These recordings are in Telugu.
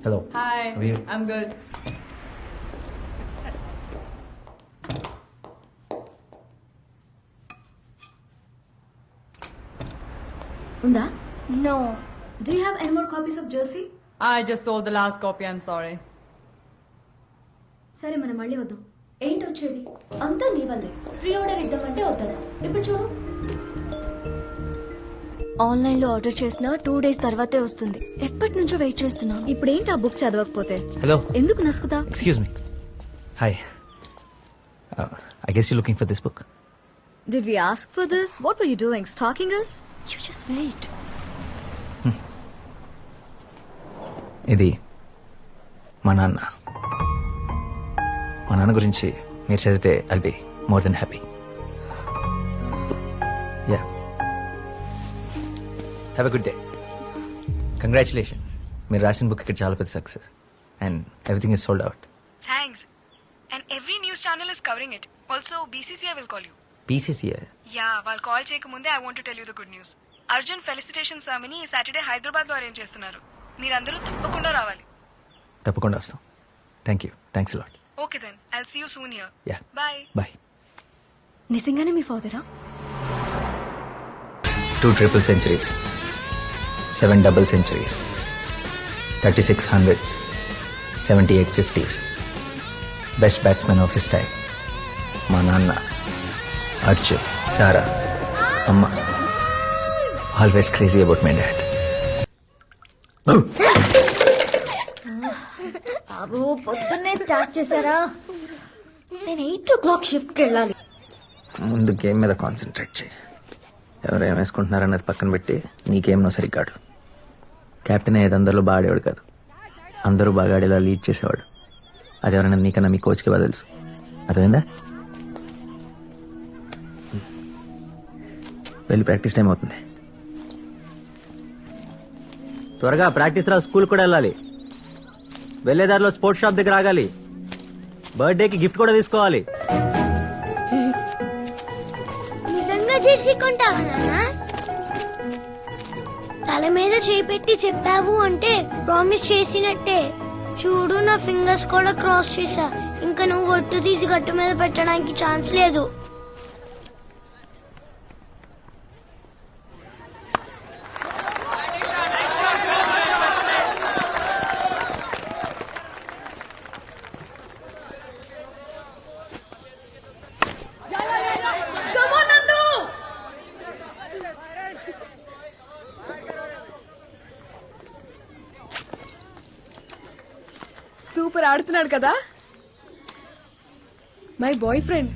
Hello. Hi, How are you? I'm good. ఉందా? No. Do you have any more copies of Jersey? I just sold the last copy, I'm sorry. సరే మనం మళ్ళీ వద్దాం. ఏంటి వచ్చేది? అంతా నీ వల్లే. ప్రీ ఆర్డర్ ఇద్దామంటే వద్దనా? ఇప్పుడు చూడు. ఆన్లైన్ లో ఆర్డర్ చేసిన 2 days తర్వాతే వస్తుంది. ఎప్పటి నుంచో వెయిట్ చేస్తున్నా. ఇప్పుడు ఏంటి ఆ బుక్ చదవకపోతే? Hello. ఎందుకు నసుకుతా? Excuse me. Hi. I guess you're looking for this book. Did we ask for this? What were you doing? Stalking us? You just wait. ఇది మా నాన్న గురించి మీరు చదివితే I'll be more than happy. Yeah, have a good day. Congratulations, మీరు రాసిన బుక్ ఇక్కడ చాలా పెద్ద success and everything is sold out. Thanks. And every news channel is covering it. Also, BCCI will call you. BCCI Yeah, వాళ్ళు కాల్ చేయకముందే I want to tell you the good news. Arjun felicitation ceremony ఈ సాటర్డే హైదరాబాద్ లో అరేంజ్ చేస్తున్నారు. మీరందరూ తప్పకుండా రావాలి. తప్పకుండా వస్తాం. Thanks lot. Okay then, I'll see you soon here. Yeah, Bye. Bye. నిజంగానే మీ ఫాదరా? 2 triple centuries, 7 double centuries, 36 hundreds, 78 50s. Best batsman of his time. మా నాన్న, అర్జున్, సారా, అమ్మ. Always crazy about my dad. బాబు పొద్దున్నే స్టార్ట్ చేశారా? నేను 8 o'clock షిఫ్ట్కి వెళ్ళాలి. ముందు గేమ్ మీద కాన్సన్ట్రేట్ చేయి. ఎవరు ఏం వేసుకుంటున్నారన్నది పక్కన పెట్టి నీ గేమ్లో సరిగ్గాడు. కెప్టెన్ అయ్యేది అందరిలో బాగా ఆడేవాడు కాదు, అందరూ బాగా ఆడేలా లీడ్ చేసేవాడు. అది ఎవరైనా నీకన్నా మీ కోచ్కి బాగా తెలుసు. అర్థమైందా? వెళ్ళి ప్రాక్టీస్ టైం అవుతుంది. త్వరగా ప్రాక్టీస్ రా, స్కూల్ కూడా వెళ్ళాలి. వెళ్ళేదారిలో స్పోర్ట్స్ షాప్ దగ్గర ఆగాలి. బర్త్డేకి గిఫ్ట్ కూడా తీసుకోవాలి. నిజంగా జెర్సీ కొంటావా నాన్న? తల మీద చేయి పెట్టి చెప్పావు అంటే ప్రామిస్ చేసినట్టే. చూడు, నా ఫింగర్స్ కూడా క్రాస్ చేశా. ఇంకా నువ్వు ఒట్టు తీసి గట్టు మీద పెట్టడానికి ఛాన్స్ లేదు. సూపర్ ఆడుతున్నాడు కదా my boy friend.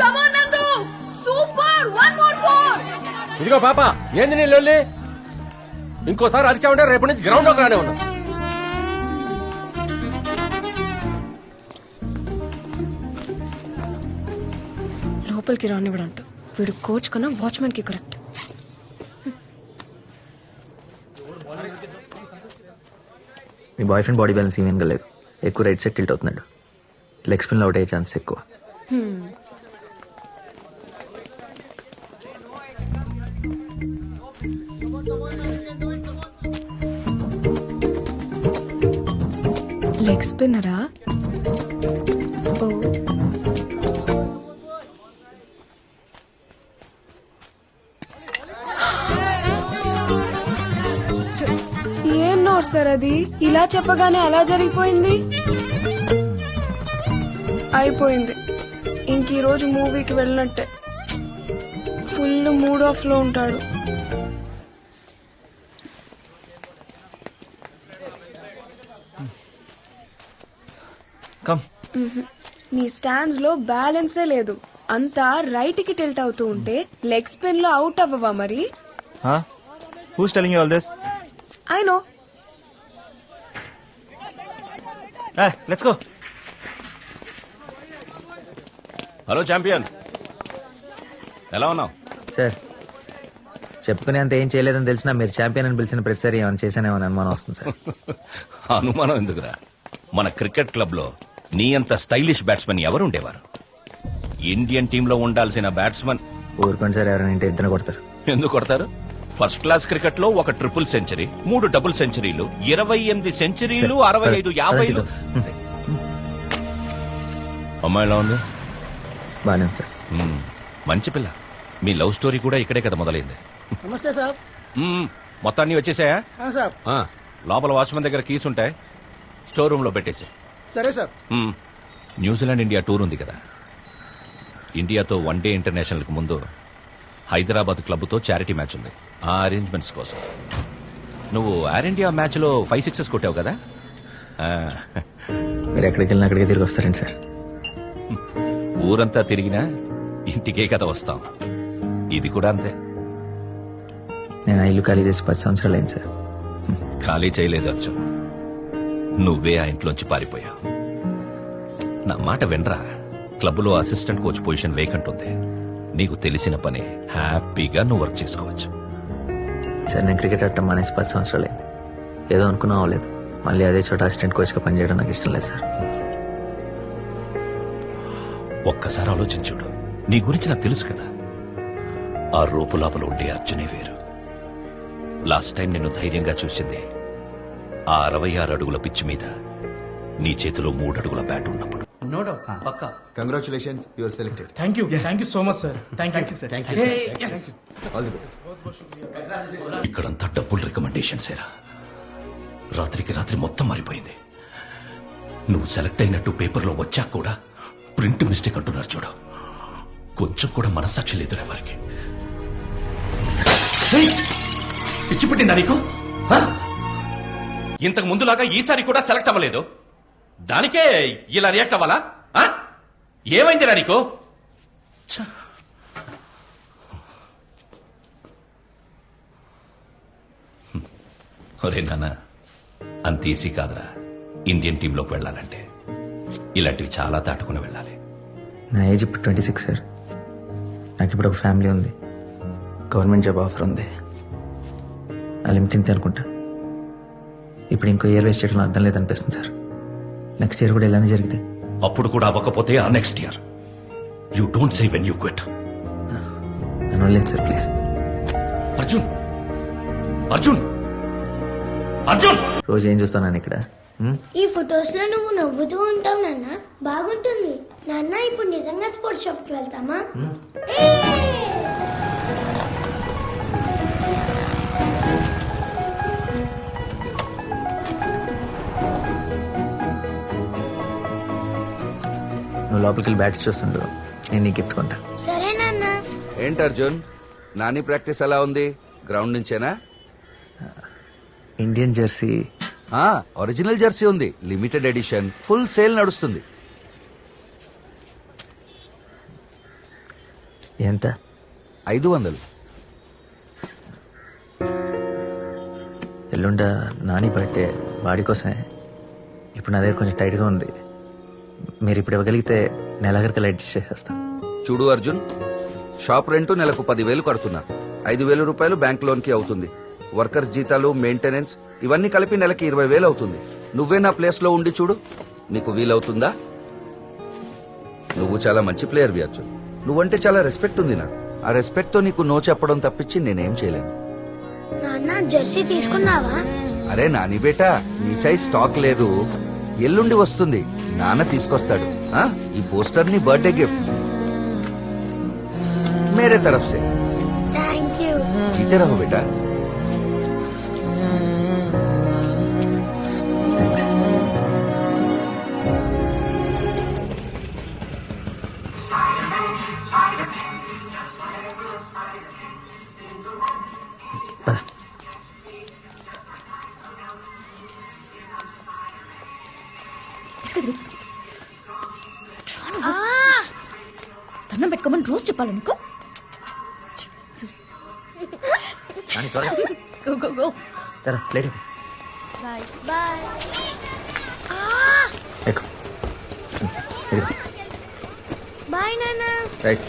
Come on, Nandu! Super! One more four! ఇదిగో పాప, ఏంది నీ లొల్లి? ఇంకోసారి అరిచామంటే రేపటి నుంచి గ్రౌండ్ లోకి రానే ఉన్నా. లోపలికి రానివ్వడంట. వీడు కోచ్ కన్నా వాచ్మెన్ కి కరెక్ట్. మీ boy friend body balance even గా లేదు. ఎక్కువ రైట్ సైడ్ టిల్ట్ అవుతున్నాడు. లెగ్ స్పిన్ లో అవుట్ అయ్యే ఛాన్స్ ఎక్కువ. లెగ్ స్పిన్నరా? ఓ, ఏం నోట్ సార్ అది? ఇలా చెప్పగానే అలా జరిగిపోయింది. అయిపోయింది. ఇంక ఈ రోజు మూవీకి వెళ్ళినట్టే. ఫుల్ మూడ్ ఆఫ్ లో ఉంటాడు. కమ్. నీ స్టాండ్స్ లో బ్యాలెన్సే లేదు. అంతా రైట్ కి టిల్ట్ అవుతూ ఉంటే లెగ్ స్పిన్ లో అవుట్ అవ్వవా మరి? Who's telling you all this? I know. Let's go. Hello champion, ఎలా ఉన్నావు? సార్, చెప్పుకునే అంత ఏం చేయలేదని తెలిసినా మీరు ఛాంపియన్ అని పిలిచిన ప్రతిసారి ఏమైనా చేశానేమో అనుమానం వస్తుంది సార్. అనుమానం ఎందుకురా? మన క్రికెట్ క్లబ్ లో నీ అంత స్టైలిష్ బ్యాట్స్మెన్ ఎవరుండేవారు? ఇండియన్ టీమ్ లో ఉండాల్సిన బ్యాట్స్మెన్ ఊరుకోండి సార్, ఎవరైనా ఇంటి ఇద్దరు కొడతారు. ఎందుకు కొడతారు? ఫస్ట్ క్లాస్ క్రికెట్ లో ఒక ట్రిపుల్ సెంచరీ, 3 డబుల్ సెంచరీలు, 28 సెంచరీలు, 65, 50. అమ్మాయిలా ఉంది? బాగానే ఉంది సార్. మ్మ్. మంచి పిల్ల. మీ లవ్ స్టోరీ కూడా ఇక్కడే కదా మొదలైంది. నమస్తే సార్. మొత్తాన్ని వచ్చేసాయా? సార్ లోపల వాచ్మెన్ దగ్గర కీస్ ఉంటాయి, స్టోర్ రూమ్ లో పెట్టేసి. సరే సార్. న్యూజిలాండ్ ఇండియా టూర్ ఉంది కదా, ఇండియాతో 1 డే ఇంటర్నేషనల్ కు ముందు హైదరాబాద్ క్లబ్ తో చారిటీ మ్యాచ్ ఉంది. ఆ అరేంజ్మెంట్స్ కోసం నువ్వు ఎయిర్ ఇండియా మ్యాచ్ లో 5 6 కొట్టావు కదా. ఆ, మీరు ఎక్కడికి వెళ్ళినా అక్కడికి తిరిగి వస్తారండి సార్. ఊరంతా తిరిగినా ఇంటికే కదా వస్తాం. ఇది కూడా అంతే. నేను ఆ ఇల్లు ఖాళీ చేసి 10 సంవత్సరాలు అయింది సార్. ఖాళీ చేయలేదు అర్జున్, నువ్వే ఆ ఇంట్లోంచి పారిపోయావు. నా మాట వినరా, క్లబ్లో అసిస్టెంట్ కోచ్ పొజిషన్ వేకెంట్ ఉంది. నీకు తెలిసిన పని హ్యాపీగా నువ్వు వర్క్ చేసుకోవచ్చు. సార్ నేను క్రికెట్ ఆడటం మానేసి 10 సంవత్సరాలు అయింది. ఏదో అనుకున్నా అవ్వలేదు. మళ్ళీ అదే చోట అసిస్టెంట్ కోచ్గా పనిచేయడం నాకు ఇష్టం లేదు సార్. ఒక్కసారి ఆలోచించుడు, నీ గురించి నాకు తెలుసు కదా. ఆ రూపు లోపల ఉండే అర్జునే వేరు. లాస్ట్ టైం నిన్ను ధైర్యంగా చూసింది ఆ 66 అడుగుల పిచ్చి మీద నీ చేతిలో 3 అడుగుల బ్యాట్ ఉన్నప్పుడు. నో డౌట్ పక్కా. Congratulations, you are selected. Thank you so much sir. Thank you sir. yes. All the best. ఇక్కడంతా డబ్బులు రికమెండేషన్స్ ఏరా. రాత్రికి రాత్రి మొత్తం మారిపోయింది. నువ్వు సెలెక్ట్ అయినట్టు పేపర్లో వచ్చాక కూడా ప్రింట్ మిస్టేక్ అంటున్నారు చూడు. కొంచెం కూడా మనసాక్షి లేదు ఎవరికి. పిచ్చి పుట్టిందా నీకు? ఇంతకు ముందులాగా ఈసారి కూడా సెలెక్ట్ అవ్వలేదు, దానికే ఇలా రియాక్ట్ అవ్వాలా? ఏమైందిరా నీకు? ఒరే నాన్న, అంత ఈజీ కాదురా ఇండియన్ టీంలోకి వెళ్ళాలంటే. ఇలాంటివి చాలా దాటుకుని వెళ్ళాలి. నా ఏజ్ ఇప్పుడు 26 సార్. నాకు ఇప్పుడు ఒక ఫ్యామిలీ ఉంది, గవర్నమెంట్ జాబ్ ఆఫర్ ఉంది. ఆ లిమిట్ ఇంతే అనుకుంటా. ఇప్పుడు ఇంకో ఇయర్ వేస్ట్ చేయడం అర్థం లేదనిపిస్తుంది సార్. నెక్స్ట్ ఇయర్ కూడా ఇలానే జరిగితే అప్పుడు కూడా అవ్వకపోతే ఆ next year. You don't say when you quit. నన్ను వదిలేదు సార్ ప్లీజ్. అర్జున్, అర్జున్, అర్జున్! రోజు ఏం చూస్తాను ఇక్కడ? ఈ ఫొటోస్ లో నువ్వు నవ్వుతూ ఉంటావు నాన్న, బాగుంటుంది నాన్న. ఇప్పుడు నిజంగా స్పోర్ట్స్ షాప్ కి వెళ్తామా? నువ్వు లోపలికి వెళ్ళి బ్యాట్స్ చూస్తుండు, నేను నీ గిఫ్ట్ కొంటా. సరే నాన్న. ఏంటి అర్జున్, నాని ప్రాక్టీస్ ఎలా ఉంది? గ్రౌండ్ నుంచేనా? ఇండియన్ జెర్సీ ఒరిజినల్ జెర్సీ ఉంది, లిమిటెడ్ ఎడిషన్, ఫుల్ సేల్ నడుస్తుంది. ఎంత? 500. ఎల్లుండ నాని బర్త్డే, వాడి కోసమే. ఇప్పుడు నా దగ్గర కొంచెం టైట్గా ఉంది. మీరు ఇప్పుడు ఇవ్వగలిగితే నెలాఖరికి అడ్జస్ట్ చేసేస్తాం. చూడు అర్జున్, షాప్ రెంట్ నెలకు 10,000 కడుతున్నా. 5,000 రూపాయలు బ్యాంక్ లోన్ కి అవుతుంది. వర్కర్స్ జీతాలు, మెయింటెనెన్స్ ఇవన్నీ కలిపి నెలకి 20,000 అవుతుంది. నువ్వే నా ప్లేస్ లో ఉండి చూడు, నీకు వీలవుతుందా? నువ్వు చాలా మంచి ప్లేయర్ వి అర్జున్. నువ్వంటే చాలా రెస్పెక్ట్ ఉంది నాకు. ఆ రెస్పెక్ట్ తో నీకు నో చెప్పడం తప్పించి నేనేం చేయలేను. నాన్న జెర్సీ తీసుకున్నావా? అరే నాని బేటా, నీ సైజ్ స్టాక్ లేదు, ఎల్లుండి వస్తుంది, నాన్న తీసుకొస్తాడు. ఈ పోస్టర్ నీ బర్త్డే గిఫ్ట్ మేరే తరఫ్ సే. Thank you. జీతే రహో బేటా. థ్యాంక్స్. పద. దండం పెట్టుకోమని రోజు చెప్పాలి నీకు. నాని త్వరగా. Go go go. సరే ప్లేట్ బాయ్ బాయ్. ఎక్కు. ఇదిగో. బాయ్ నాన్న. రైట్.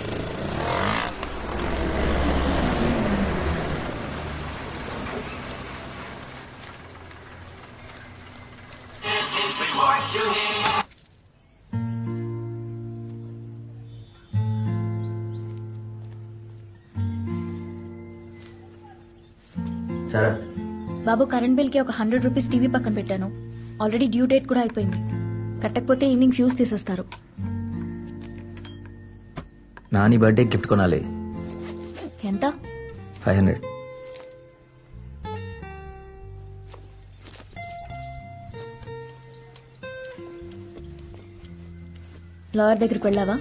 What you సరే బాబు కరెంట్ బిల్ కి ఒక 100 రూపీస్ టీవీ పక్కన పెట్టాను. ఆల్రెడీ డ్యూ డేట్ కూడా అయిపోయింది. కట్టకపోతే ఈవినింగ్ ఫ్యూజ్ తీసేస్తారు. నాని బర్త్డే గిఫ్ట్ కొనాలి. ఎంత? 500. లాయర్ దగ్గరికి వెళ్ళావా?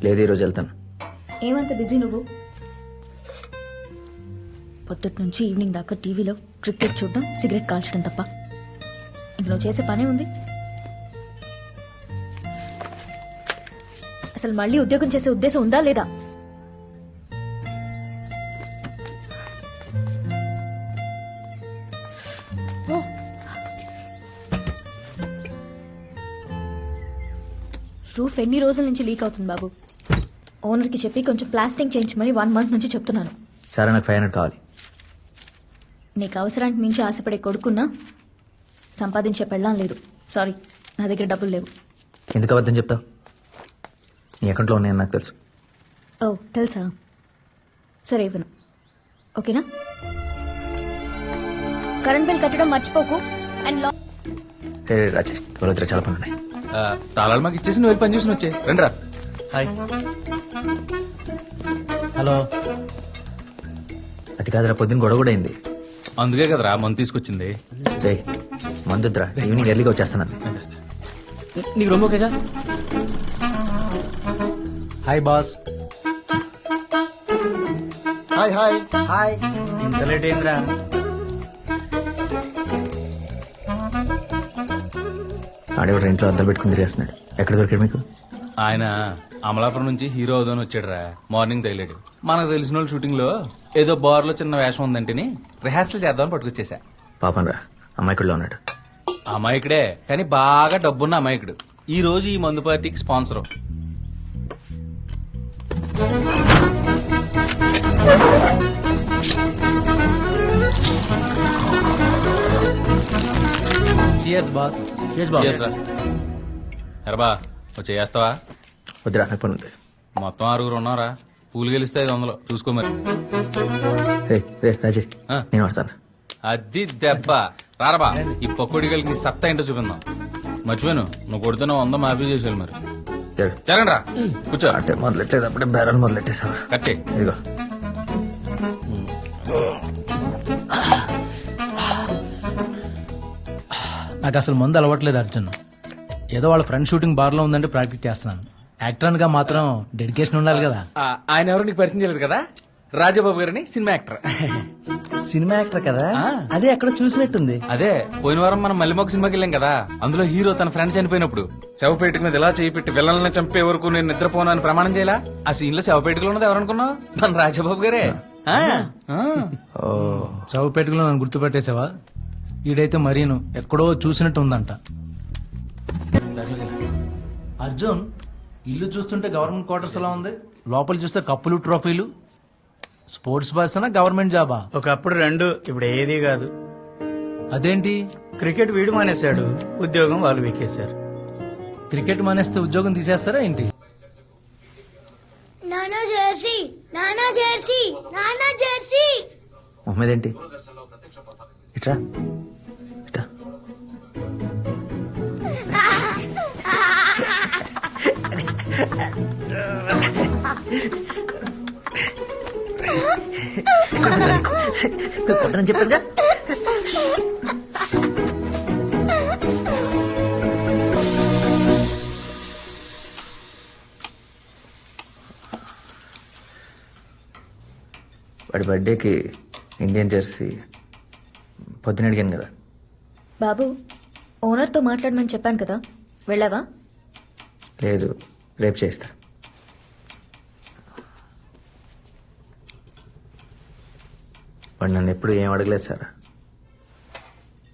లేదు, ఈరోజు వెళ్తాను. ఏమంత బిజీ నువ్వు? పొద్దుటి నుంచి ఈవినింగ్ దాకా టీవీలో క్రికెట్ చూడడం, సిగరెట్ కాల్చడం తప్ప ఇందులో చేసే పనే ఉంది? అసలు మళ్ళీ ఉద్యోగం చేసే ఉద్దేశం ఉందా లేదా? రూఫ్ ఎన్ని రోజుల నుంచి లీక్ అవుతుంది బాబు? ఓనర్కి చెప్పి కొంచెం ప్లాస్టింగ్ చేయించమని 1 మంత్ నుంచి చెప్తున్నాను. సరే, నాకు 500 కావాలి. నీకు అవసరానికి మించి ఆశపడే కొడుకున్నా సంపాదించే పెళ్ళాం లేదు. సారీ, నా దగ్గర డబ్బులు లేవు. ఎందుకు అబద్ధం చెప్తావు? నీ అకౌంట్లో ఉన్నాయని నాకు తెలుసు. ఓ తెలుసా? సరే ఇవ్వను, ఓకేనా? కరెంట్ బిల్ కట్టడం మర్చిపోకు. అండ్ రే రాజేష్, వాళ్ళ చాలా పనులు ఉన్నాయి. తాళాలు మాకు ఇచ్చేసి నువ్వు పని చూసి వచ్చే రండి రా. హాయ్. హలో. అది కాదురా, పొద్దున్న గొడవ కూడా అయింది. అందుకే కదరా మందు తీసుకొచ్చింది. రే మందుద్రా, ఈవినింగ్ ఎర్లీగా వచ్చేస్తాను. నీకు రొమ్మ ఓకేగా? Hi boss. Hi hi hi. ఇంత లేట్ ఏంద్రా? ఆడేవాడు ఇంట్లో అద్దం పెట్టుకుని తిరిగేస్తున్నాడు. ఎక్కడ దొరికాడు మీకు? ఆయన అమలాపురం నుంచి హీరో అవుదాని వచ్చాడురా. మార్నింగ్ తగిలాడు. మనకు తెలిసిన వాళ్ళు షూటింగ్ లో ఏదో బార్ లో చిన్న వేషం ఉందంటేని రిహార్సల్ చేద్దామని పట్టుకొచ్చేసా. పాపం రా, అమ్మాయికుల్లో ఉన్నాడు. అమాయకుడే కానీ బాగా డబ్బున్న అమాయకుడు. ఈ రోజు ఈ మందు పార్టీకి sponsor. Cheers, boss. Cheers, boss. Cheers, రా. ఎరబా చేస్తావా? వద్దురా, నాకు పని ఉంది. మొత్తం 6 ఉన్నారా? పూలు గెలిస్తే 500 చూసుకో మరి. రే రే రాజే, ఆ. నేను వాడతాను. అది దెబ్బ రారబా. ఈ పకోడి గలికి నీ సత్తా ఏంటో చూపిందాం. మర్చిపోయాను, నువ్వు కొడుతున్న 100 మాఫీ చేసేయాలి మరి. జరుగు. జరగండి రా, కూర్చో. అంటే మొదలెట్టేది అప్పుడే బేరాలు మొదలెట్టేసావా? కట్ చేయి. ఇదిగో. నాకు అసలు మందు అలవట్లేదు అర్జున్. ఏదో వాళ్ళ ఫ్రెండ్ షూటింగ్ బార్ లో ఉందంటే ప్రాక్టీస్ చేస్తున్నాను. యాక్టర్ గా మాత్రం డెడికేషన్ ఉండాలి కదా. ఆయన ఎవరు నీకు పరిచయం చేయలేదు కదా? రాజబాబు గారని సినిమా యాక్టర్. సినిమా యాక్టర్ కదా, అదే ఎక్కడ చూసినట్టుంది. అదే పోయిన వారం మనం మల్లిమొక్క సినిమాకి వెళ్ళాం కదా. అందులో హీరో తన ఫ్రెండ్ చనిపోయినప్పుడు శవపేటిక మీద ఇలా చేయి పెట్టి విలన్లను చంపే వరకు నేను నిద్రపోను అని ప్రమాణం చేయాలా? ఆ సీన్ లో శవపేటికలో ఉన్నది ఎవరనుకున్నావు? మన రాజబాబు గారే. చౌపేటలో నన్ను గుర్తుపెట్టేసావా? ఈడైతే మరీను ఎక్కడో చూసినట్టు ఉందంట. అర్జున్, ఇల్లు చూస్తుంటే గవర్నమెంట్ క్వార్టర్స్ ఎలా ఉంది? లోపల చూస్తే కప్పులు ట్రోఫీలు. స్పోర్ట్స్ పర్సనా గవర్నమెంట్ జాబా? ఒకప్పుడు 2, ఇప్పుడు ఏది కాదు. అదేంటి? క్రికెట్ వీడు మానేశాడు, ఉద్యోగం వాళ్ళు వీకేశారు. క్రికెట్ మానేస్తే ఉద్యోగం తీసేస్తారా ఏంటి? నానా జెర్సీ, నానా జెర్సీ, నానా జెర్సీ. మొహమ్మద్ ఏంటి? ఇట్రా ఇట్రా. కొట్టని చెప్పాను. వాడి బర్త్డేకి ఇండియన్ జెర్సీ పొద్దున అడిగాను కదా. బాబు, ఓనర్తో మాట్లాడమని చెప్పాను కదా, వెళ్ళావా? లేదు, రేపు చేస్తా. వాడు నన్ను ఎప్పుడు ఏం అడగలేదు సార్.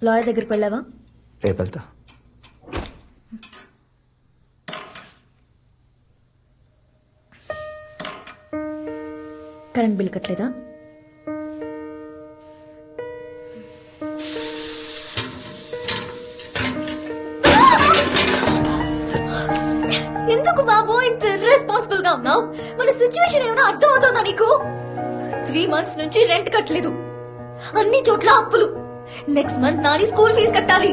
లాయర్ దగ్గరికి వెళ్ళావా? రేపు వెళ్తా. కరెంట్ బిల్ కట్టలేదా? ఎందుకు బాబు ఇంత రెస్పాన్సిబుల్ గా ఉన్నావు? మన సిచ్యువేషన్ ఏమైనా అర్థం అవుతుందా నీకు? 3 months నుంచి రెంట్ కట్టలేదు. అన్ని చోట్ల అప్పులు. Next month Nani school fees కట్టాలి.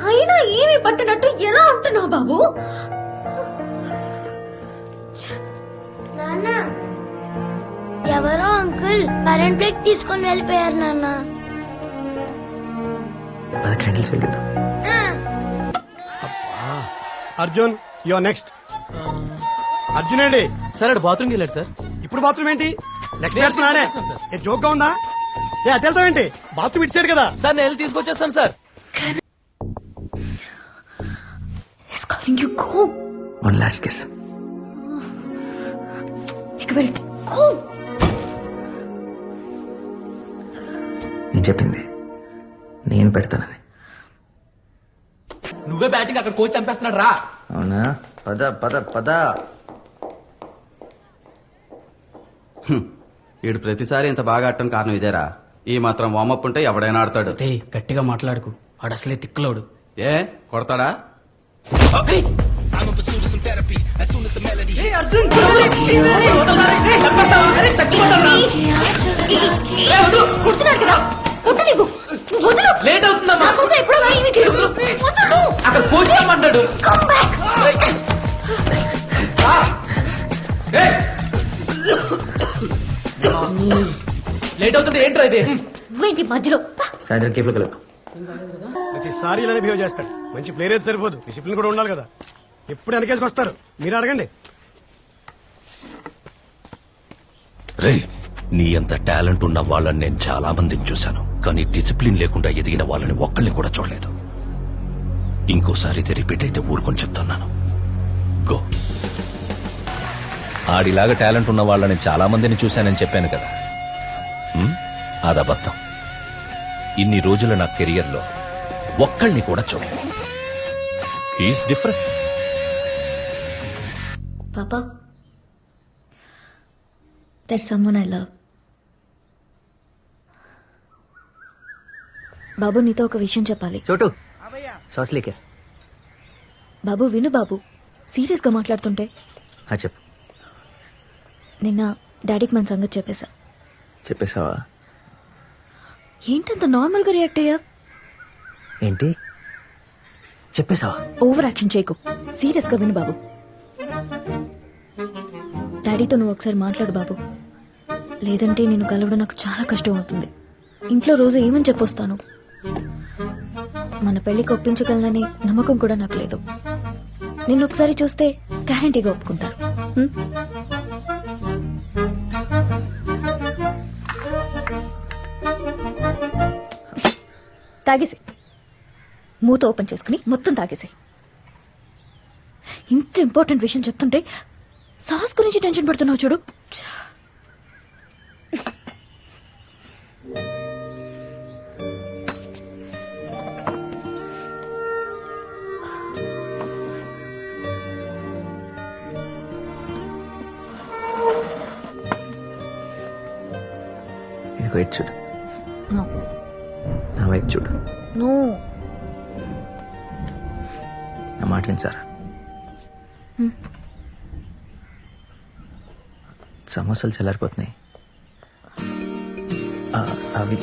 అయినా ఏమీ పట్టనట్టు ఎలా ఉంటున్నావు బాబు? నాన్న ఎవరో అంకుల్ కరెంట్ బ్రేక్ తీసుకొని వెళ్ళిపోయారు నాన్న. పద క్యాండిల్స్ వెలిగిద్దాం. Arjun your next. అర్జున్ అండి సార్ అటు బాత్రూమ్కి వెళ్ళాడు సార్. ఇప్పుడు బాత్రూమ్ ఏంటి? నెక్స్ట్ బ్యాట్స్మెన్ ఆడే. ఏ జోక్ గా ఉందా? ఏ అటు వెళ్తావు ఏంటి? బాత్రూమ్ ఇటు సైడ్ కదా. సార్ నేను వెళ్ళి తీసుకొచ్చేస్తాను sir. He's calling you, go. One last kiss. ఇక వెళ్ళి go. నేను చెప్పింది నేను పెడతానని. నువ్వే బ్యాటింగ్ అక్కడ కోచ్ చంపేస్తున్నాడు రా. అవునా? పద పద పద. వీడు ప్రతిసారి ఇంత బాగా ఆడటానికి కారణం ఇదేరా. ఈ మాత్రం వార్మప్ ఉంటే ఎవడైనా ఆడతాడు. గట్టిగా మాట్లాడుకు, అడసలే తిక్కలోడు. ఏ కొడతాడా? కొడుతున్నాడు కదా, కొట్టు నీవు. వదులు. లేట్ అవుతుందమ్మా. నా కోసం ఎప్పుడో కానీ ఇవి చేయడు. వదులు. అక్కడ కోచ్ రమ్మంటాడు. Come back. లేట్ అవుతుంది ఏంట్రా ఇది? నువ్వేంటి మధ్యలో? సాయంత్రం కేఫ్లో కలుద్దాం. ప్రతిసారి ఇలానే బిహేవ్ చేస్తాడు. మంచి ప్లేయర్ అయితే సరిపోదు, డిసిప్లిన్ కూడా ఉండాలి కదా. ఎప్పుడు వెనకేసుకు వస్తారు. మీరు అడగండి. రే, నీ అంత టాలెంట్ ఉన్న వాళ్ళని నేను చాలా మందిని చూశాను, కానీ డిసిప్లిన్ లేకుండా ఎదిగిన వాళ్ళని ఒక్కళ్ళని కూడా చూడలేదు. ఇంకోసారి ఇది రిపీట్ అయితే ఊరుకొని చెప్తున్నాను. గో. ఆడిలాగా టాలెంట్ ఉన్న వాళ్ళని చాలా మందిని చూశానని చెప్పాను కదా. అదబద్ధం. ఇన్ని రోజుల నా కెరియర్లో ఒక్కళ్ళని కూడా చూడలేదు. He's different. పాపా, there's someone I love. బాబు, నీతో ఒక విషయం చెప్పాలి. చోటు సాస్లీకే. బాబు విను బాబు, సీరియస్ గా మాట్లాడుతుంటే. చెప్పు. నిన్న డాడీకి మన సంగతి చెప్పేశా. చెప్పేశావా? ఏంటంత నార్మల్ గా రియాక్ట్ అయ్యా? ఏంటి చెప్పేశావా? ఓవర్ యాక్షన్ చేయకు, సీరియస్ గా విను బాబు. డాడీతో నువ్వు ఒకసారి మాట్లాడు బాబు, లేదంటే నేను కలవడం నాకు చాలా కష్టం అవుతుంది. ఇంట్లో రోజు ఏమని చెప్పొస్తాను? మన పెళ్లికి ఒప్పించగలనని నమ్మకం కూడా నాకు లేదు. నిన్ను ఒకసారి చూస్తే గ్యారంటీగా ఒప్పుకుంటారు. తాగేసి, మూత ఓపెన్ చేసుకుని మొత్తం తాగేసి. ఇంత ఇంపార్టెంట్ విషయం చెప్తుంటే సాస్ గురించి టెన్షన్ పడుతున్నావు చూడు. ఇదిగో ఇటు చూడు. నో నా వైపు చూడు. నో, నా మాట వినిసారా? సమోసాలు చల్లారిపోతున్నాయి. అవి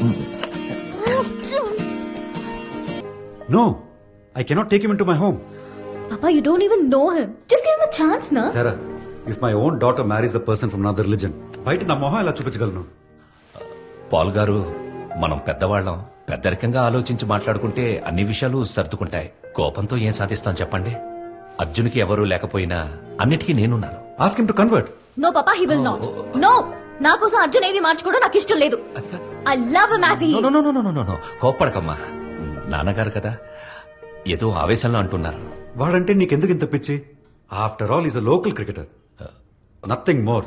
No, I cannot take him into my home. Papa, you don't even know him. Just give him a chance, na? Sarah, if my own daughter marries a person from another religion, బయట నా మొహం ఎలా చూపించగలను? పాల్ గారు, మనం పెద్దవాళ్ళం. పెద్దరికంగా ఆలోచించి మాట్లాడుకుంటే అన్ని విషయాలు సర్దుకుంటాయి. కోపంతో ఏం సాధిస్తాం చెప్పండి? అర్జున్కి ఎవరూ లేకపోయినా అన్నిటికీ నేనున్నాను. Ask him to convert. No, Papa, he will not. No, నా కోసం అర్జున్ ఏవి మార్చుకోవడం నాకు ఇష్టం లేదు. I love him as he is. No, కోప్పడకమ్మా. నాన్నగారు కదా, ఏదో ఆవేశంలో అంటున్నారు. వాడంటే నీకెందుకు ఇంత పిచ్చి? After all is a local cricketer, nothing more.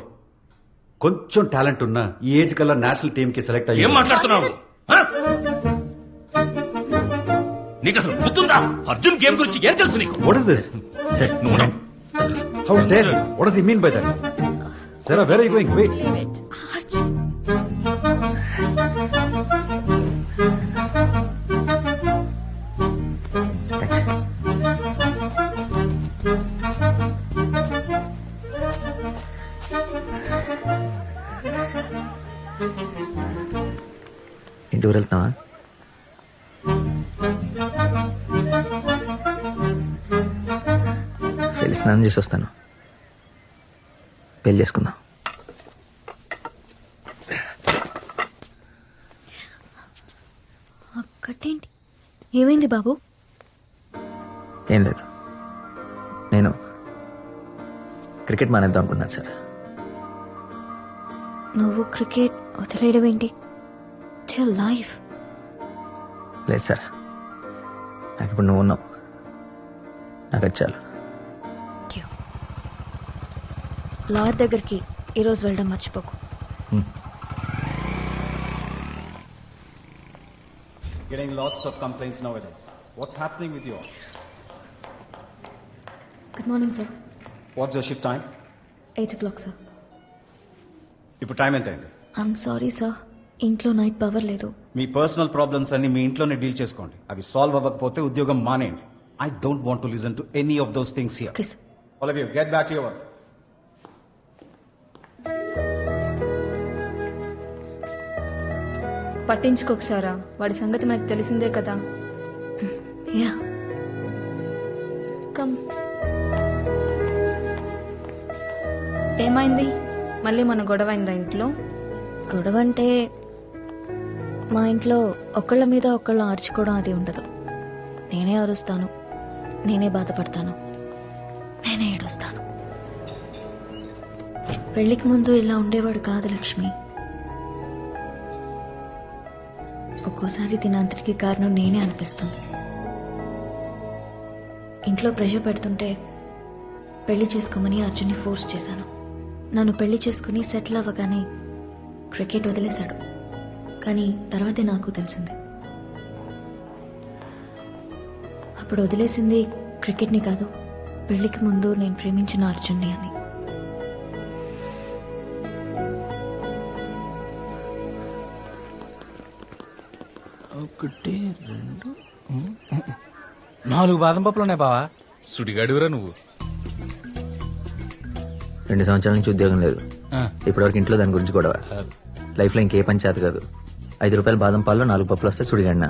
కొంచెం టాలెంట్ ఉన్నా ఈ ఏజ్ కల్లా నేషనల్ టీమ్ కి సెలెక్ట్ అయ్యి. ఏం మాట్లాడుతున్నావు? నీకు అసలు గుర్తుందా? అర్జున్ గేమ్ గురించి ఏం తెలుసు నీకు? What is this? How dare? What does he mean by that? Sarah, where are you going? Wait. Arjun. Thanks. ఏంటి ఊరు వెళ్తున్నావా? వెళ్ళి స్నానం చేసి వస్తాను, పెళ్లి చేసుకుందాం. కట్టేంటి? ఏమైంది బాబు? ఏం లేదు, నేను క్రికెట్ మానేద్దాం అనుకున్నాను సార్. నువ్వు క్రికెట్ వదిలేయడం ఏంటి? It's your life. లేదు సార్, నాకు ఇప్పుడు నువ్వు ఉన్నావు, నాకు అది చాలు. లాయర్ దగ్గరికి ఈరోజు వెళ్ళడం మర్చిపోకు. Getting lots of complaints nowadays. What's happening with you all? Good morning sir. What's your shift time? 8 o'clock sir. ఇప్పుడు టైం ఎంత అయింది? ఐఎమ్ సారీ సార్, ఇంట్లో నైట్ పవర్ లేదు. మీ పర్సనల్ ప్రాబ్లమ్స్ అన్ని మీ ఇంట్లోనే డీల్ చేసుకోండి. అవి సాల్వ్ అవ్వకపోతే ఉద్యోగం మానేయండి. I don't want to listen to any of those things here. Okay sir. All of you get back to your work. పట్టించుకోకసారా, వాడి సంగతి మనకు తెలిసిందే కదా. Yeah come. ఏమైంది? మళ్ళీ మన గొడవ అయిందా ఇంట్లో? గొడవ అంటే మా ఇంట్లో ఒకళ్ళ మీద ఒకళ్ళు ఆర్చుకోవడం అది ఉండదు. నేనే అరుస్తాను, నేనే బాధపడతాను, నేనే ఏడుస్తాను. పెళ్లికి ముందు ఇలా ఉండేవాడు కాదు లక్ష్మి. ఒక్కోసారి దీనంతటికి కారణం నేనే అనిపిస్తుంది. ఇంట్లో ప్రెషర్ పెడుతుంటే పెళ్లి చేసుకోమని అర్జున్ని ఫోర్స్ చేశాను. నన్ను పెళ్లి చేసుకుని సెటిల్ అవ్వగానే క్రికెట్ వదిలేశాడు. కానీ తర్వాతే నాకు తెలిసింది, అప్పుడు వదిలేసింది క్రికెట్ని కాదు, పెళ్లికి ముందు నేను ప్రేమించిన అర్జున్ని అని. ఒకటి 2 4 బాదం పప్పులు ఉన్నాయి బావా. సుడిగాడివరా నువ్వు. 2 సంవత్సరాల నుంచి ఉద్యోగం లేదు, ఆ, ఇప్పటివరకు ఇంట్లో దాని గురించి గొడవ. లైఫ్లో ఇంకే పని చేత కాదు. 5 రూపాయల బాదం పాల్లో 4 పప్పులు వస్తే సుడిగడినా.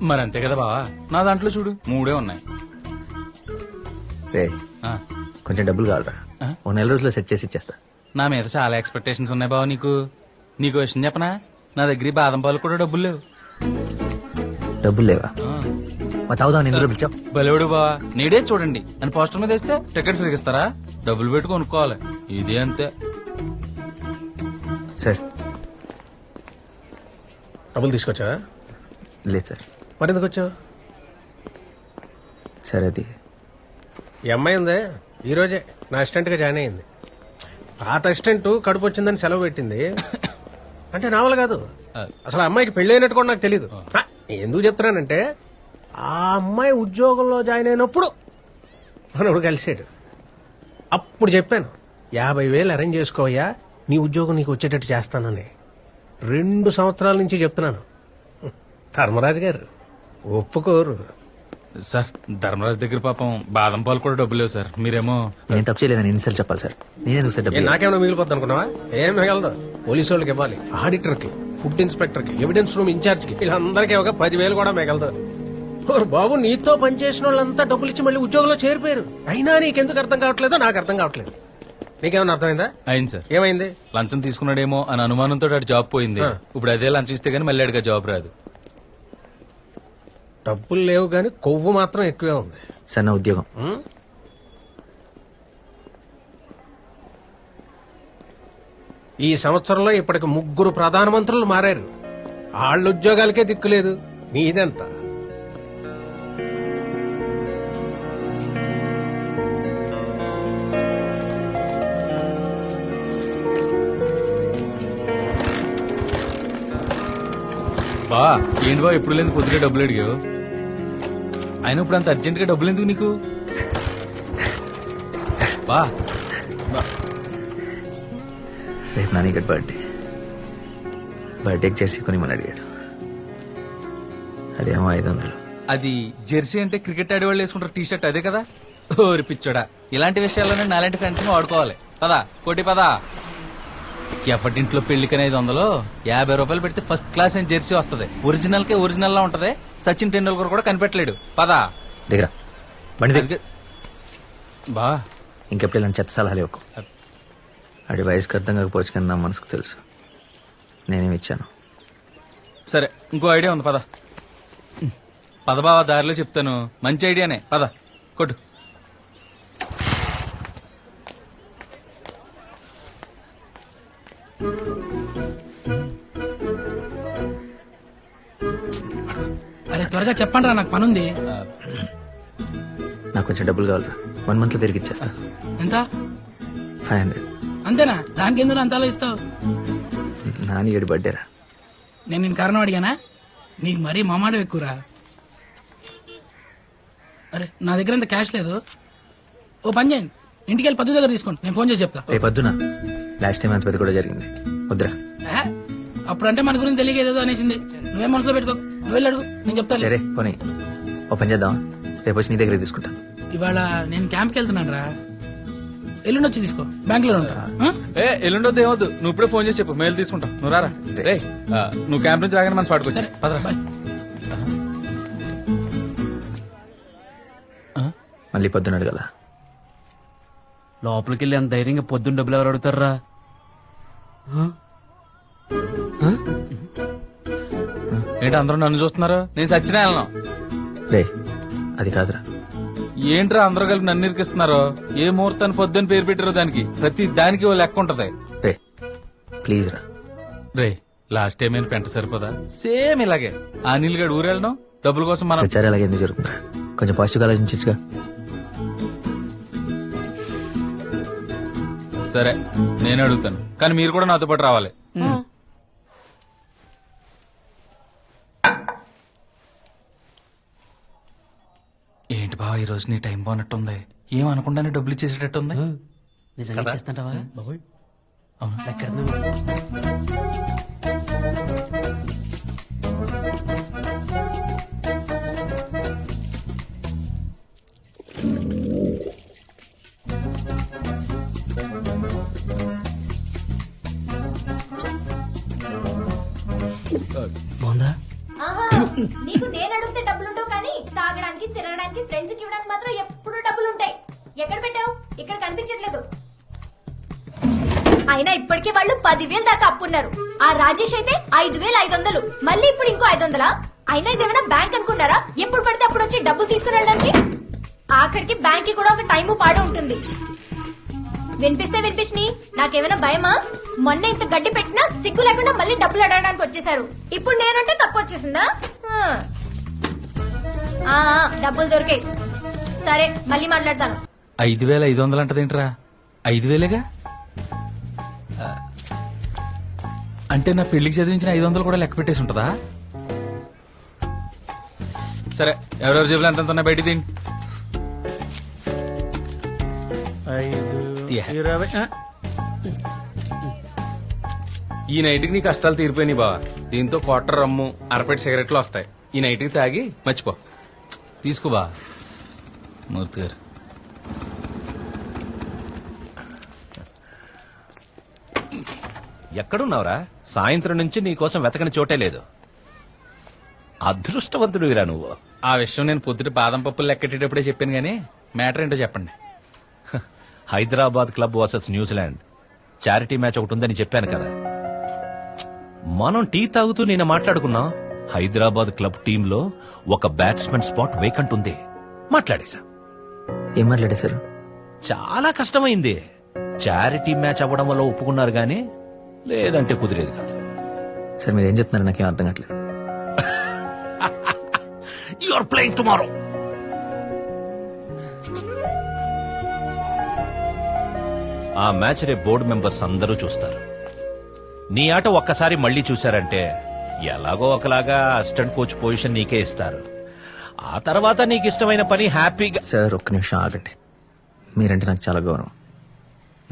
మరి అంతే కదా బావా. నా దాంట్లో చూడు 3 ఉన్నాయి. రే ఆ, కొంచెం డబ్బులు కావాలరా, ఆ? ఓ నెల రోజుల్లో సెట్ చేసి ఇచ్చేస్తా. నా మీద చాలా ఎక్స్పెక్టేషన్స్ ఉన్నాయి బావా నీకు. నీకు విషయం చెప్పనా, నా దగ్గర ఈ బాదం పాలు కూడా డబ్బులు లేవు. డబ్బులు లేవా? ఆ, మా తాగుదాం, ఎందులో పిలిచావు? బలేవుడు బావా. నీడే చూడండి అని పోస్టర్ మీద వేస్తే టికెట్ ఫ్రీగా ఇస్తారా? డబ్బులు పెట్టి కొనుక్కోవాలి. ఇది అంతే. సార్ డబ్బులు తీసుకొచ్చావా? లేదు సార్. మరి ఎందుకు వచ్చావు? సార్ అది ఈ అమ్మాయి ఉందే, ఈ రోజే నా అసిస్టెంట్ గా జాయిన్ అయింది. పాత అసిస్టెంట్ కడుపు వచ్చిందని సెలవు పెట్టింది. అంటే నా వల్ల కాదు, అసలు ఆ అమ్మాయికి పెళ్లి అయినట్టు కూడా నాకు తెలియదు. ఎందుకు చెప్తున్నానంటే ఆ అమ్మాయి ఉద్యోగంలో జాయిన్ అయినప్పుడు మనోడు కలిసాడు. అప్పుడు చెప్పాను, 50,000 అరేంజ్ చేసుకోవయ్యా, నీ ఉద్యోగం నీకు వచ్చేటట్టు చేస్తానని. 2 సంవత్సరాల నుంచి చెప్తున్నాను. ధర్మరాజు గారు ఒప్పుకోరు. సార్ ధర్మరాజు దగ్గర పాపం బాదం పాలు కూడా డబ్బులు లేవు సార్. మీరేమో నేను తప్పు చేయలేదని ఎన్నిసార్లు చెప్పాలి సార్? నేనే సార్ ఏ, డబ్బులు. నాకేమైనా మిగిలిపోద్ది అనుకున్నావా? ఏం మిగలదు. పోలీసు వాళ్ళకి ఇవ్వాలి, ఆడిటర్ కి, ఫుడ్ ఇన్స్పెక్టర్ కి, ఎవిడెన్స్ రూమ్ ఇన్ఛార్జ్ కి, వీళ్ళందరికీ ఒక 10,000 కూడా మిగలదు. ఓరు బాబు, నీతో పనిచేసిన వాళ్ళంతా డబ్బులు ఇచ్చి మళ్ళీ ఉద్యోగంలో చేరిపోయారు. అయినా నీకెందుకు అర్థం కావట్లేదో నాకు అర్థం కావట్లేదు. నీకేమైనా అర్థమైందా? అయింది సార్. ఏమైంది? లంచం తీసుకున్నాడేమో అని అనుమానంతో అటు జాబ్ పోయింది. ఆ. ఇప్పుడు అదే లంచం ఇస్తే గానీ మళ్ళీ అడిగా జాబ్ రాదు. డబ్బులు లేవు గాని కొవ్వు మాత్రం ఎక్కువే ఉంది. సార్ నా ఉద్యోగం. ఈ సంవత్సరంలో ఇప్పటికి 3 ప్రధానమంత్రులు మారారు. వాళ్ళ ఉద్యోగాలకే దిక్కులేదు, నీదెంత? బా ఏంటి బా ఎప్పుడు లేదు కొద్దిగా డబ్బులు అడిగావు. అయినా ఇప్పుడు అంత అర్జెంట్ గా డబ్బులు ఎందుకు నీకు? బా రేపు నాన్నగడ్ బర్త్డేకి జెర్సీ కొని మన అడిగాడు. అదేమో 500. అది జెర్సీ అంటే క్రికెట్ ఆడేవాళ్ళు వేసుకుంటారు టీ షర్ట్ అదే కదా. ఓరి పిచ్చోడా, ఇలాంటి విషయాల్లోనే నాలాంటి ఫ్రెండ్స్ ని వాడుకోవాలి. పదా కోటి పదా. ఎప్పటింట్లో పెళ్లికని 500 50 రూపాయలు పెడితే ఫస్ట్ క్లాస్ అని జెర్సీ వస్తది. ఒరిజినల్ కే ఒరిజినల్ లా ఉంటది. సచిన్ టెండూల్కర్ కూడా కనిపెట్టలేడు. పదా దగ్గర బండి దగ్గర బా ఇంకెప్పుడు ఇలాంటి చెత్త సలహాలు ఇవ్వకు. ఆడి వయసుకి అర్థం కాకపోవచ్చు కానీ నా మనసుకు తెలుసు నేనేమి ఇచ్చాను. సరే ఇంకో ఐడియా ఉంది. పద బావా, దారిలో చెప్తాను. మంచి ఐడియానే. పద కొట్టు. అరే త్వరగా చెప్పండి రా, నాకు పనుంది. నాకు కొంచెం డబ్బులు కావాలరా, 1 month లో తిరిగి ఇచ్చేస్తా. ఎంత? 500. అంతేనా? దానికి ఎందుకు అంత ఆలోచిస్తావు? నాని 7 బర్త్డేరా. నేను కారణం అడిగానా? నీకు మరీ మామాడం ఎక్కువరా. అరే నా దగ్గర అంత క్యాష్ లేదు. ఓ పని చేయండి, ఇంటికి వెళ్ళి పద్దు దగ్గర తీసుకోండి, నేను ఫోన్ చేసి చెప్తా. రేపు వద్దునా, లాస్ట్ టైం అంత పెద్ద కూడా జరిగింది. వద్దురా. అప్పుడంటే మన గురించి తెలియక ఏదో అనేసింది. నువ్వేం మనసులో పెట్టుకో, నువ్వు వెళ్ళి అడుగు, నేను చెప్తాను. రే పోనీ ఓ పని చేద్దాం, రేపు వచ్చి నీ దగ్గర తీసుకుంటా. ఇవాళ నేను క్యాంప్కి వెళ్తున్నాను రా, ఎల్లుండి వచ్చి తీసుకో, బ్యాంక్ లో ఉంటా. ఎల్లుండొద్దు, ఏమొద్దు. నువ్వు ఇప్పుడే ఫోన్ చేసి చెప్పు, మెయిల్ తీసుకుంటావు. నువ్వు రారా. రేయ్, నువ్వు క్యాంప్ నుంచి రాగానే మనసు పాడుకోవచ్చు. సరే పదరా. బాయ్. మళ్ళీ పొద్దున అడగల. లోపలికి వెళ్ళి అంత ధైర్యంగా పొద్దున్న డబ్బులు ఎవరు అడుగుతారా? ఏంటి అందరూ నన్ను చూస్తున్నారు? నేను సచ్చినా వెళ్ళను. రే అది కాదురా. ఏంట్రా అందరూ కలిపి నన్ను ఇరికిస్తున్నారు? ఏ ముహూర్తాన్ని పొద్దున్న పేరు పెట్టారో దానికి ప్రతి దానికి ఓ లెక్క ఉంటది. రే ప్లీజ్ రా. రే లాస్ట్ టైం పెంట సరిపోదా? సేమ్ ఇలాగే ఆ నీళ్ళు గడు ఊరెళ్ళడం డబ్బుల కోసం మనం. ప్రచారం అలాగే ఎందుకు జరుగుతుందా? కొంచెం పాజిటివ్ ఆలోచించగా. సరే నేను అడుగుతాను, కానీ మీరు కూడా నాతో పాటు రావాలి. ఏంటి బావ ఈ రోజు నీ టైం బాగున్నట్టుంది. ఏం అనుకుంటానే డబ్బులు ఇచ్చేసేటట్టుంది. నిజంగా చేస్తాంటావా? బాగుందా? నీకు నేను అడిగితే డబ్బులుంటావు కానీ తాగడానికి తినడానికి ఫ్రెండ్స్ కి ఇవ్వడానికి మాత్రం ఎప్పుడు డబ్బులుంటాయి. ఎక్కడ పెట్టావు? ఇక్కడ కనిపించట్లేదు. అయినా ఇప్పటికే వాళ్ళు 10,000 దాకా అప్పున్నారు. ఆ రాజేష్ అయితే 5,500, మళ్ళీ ఇప్పుడు ఇంకో 500. అయినా ఇదేమైనా బ్యాంక్ అనుకున్నారా? ఎప్పుడు పడితే అప్పుడు వచ్చి డబ్బులు తీసుకుని వెళ్ళడానికి. ఆఖరికి బ్యాంక్ కి కూడా ఒక టైము పాడు ఉంటుంది. వినిపిస్తే వినిపించి నాకేమైనా భయమా? మొన్న ఇంత గడ్డి పెట్టినా సిగ్గు లేకుండా మళ్ళీ డబ్బులు అడగడానికి వచ్చేసారు. ఇప్పుడు నేనంటే తప్పు వచ్చేసిందా? డబ్బులు దొరికాయి. సరే మళ్ళీ మాట్లాడతాను. 5,500 అంటదేంట్రా? 5,000గా? అంటే నా పెళ్లికి చదివించిన 500 కూడా లెక్క పెట్టేసి ఉంటదా? సరే ఎవరెవరు జేబులు ఎంత ఉన్నాయి బయట తిండి. 20. ఈ నైట్కి నీ కష్టాలు తీరిపోయినాయి బావా. దీంతో క్వార్టర్ రమ్ము, అరపెట్టి సిగరెట్లు వస్తాయి. ఈ నైట్కి తాగి మర్చిపో. తీసుకో బా మూర్తి గారు. ఎక్కడున్నావురా? సాయంత్రం నుంచి నీకోసం వెతకని చోటే లేదు. అదృష్టవంతుడివిరా నువ్వు. ఆ విషయం నేను పొద్దుట బాదం పప్పులు లెక్కెట్టేటప్పుడే చెప్పాను గానీ మ్యాటర్ ఏంటో చెప్పండి. Hyderabad club versus New Zealand charity match ఒకటి ఉందని చెప్పాను కదా. మనం టీ తాగుతూ నిన్న మాట్లాడుకున్నాం. హైదరాబాద్ క్లబ్ టీంలో ఒక బ్యాట్స్మెన్ స్పాట్ వేకెంట్ ఉంది. మాట్లాడేశా. ఏం మాట్లాడేశారు? చాలా కష్టమైంది. చారిటీ మ్యాచ్ అవ్వడం వల్ల ఒప్పుకున్నారు గానీ లేదంటే కుదిరేది కాదు. సార్ మీరు ఏం చెప్తున్నారు నాకేం అర్థం కావట్లేదు. You are playing tomorrow. ఆ మ్యాచ్ రే బోర్డు మెంబర్స్ అందరూ చూస్తారు. నీ ఆట ఒక్కసారి మళ్లీ చూశారంటే ఎలాగో ఒకలాగా అసిస్టెంట్ కోచ్ పొజిషన్ నీకే ఇస్తారు. ఆ తర్వాత నీకు ఇష్టమైన పని హ్యాపీగా. సార్ ఒక్క నిమిషం ఆగండి. మీరంటే నాకు చాలా గౌరవం.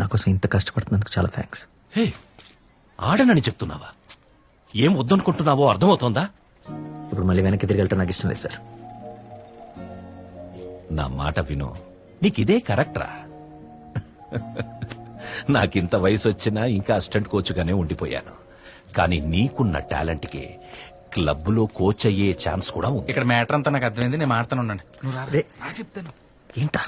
నాకోసం ఇంత కష్టపడుతున్నందుకు చాలా థ్యాంక్స్. హే, ఆడనని చెప్తున్నావా? ఏం వద్దనుకుంటున్నావో అర్థమవుతోందా? ఇప్పుడు మళ్ళీ వెనక్కి తిరిగి వెళ్ళటం నాకు ఇష్టం లేదు సార్. నా మాట విను, నీకిదే కరెక్ట్రా. నాకింత వయసు వచ్చినా ఇంకా అసిస్టెంట్ కోచ్గానే ఉండిపోయాను. కానీ నీకున్న టాలెంట్కి క్లబ్లో కోచ్ అయ్యే ఛాన్స్ కూడా ఉంది. ఇక్కడ మ్యాటర్ అంతా నాకు అర్థమైంది, నేను మాట్లాడుతూ ఉండండి. నువ్వు రా, రే. రా చెప్తాను. ఏంటా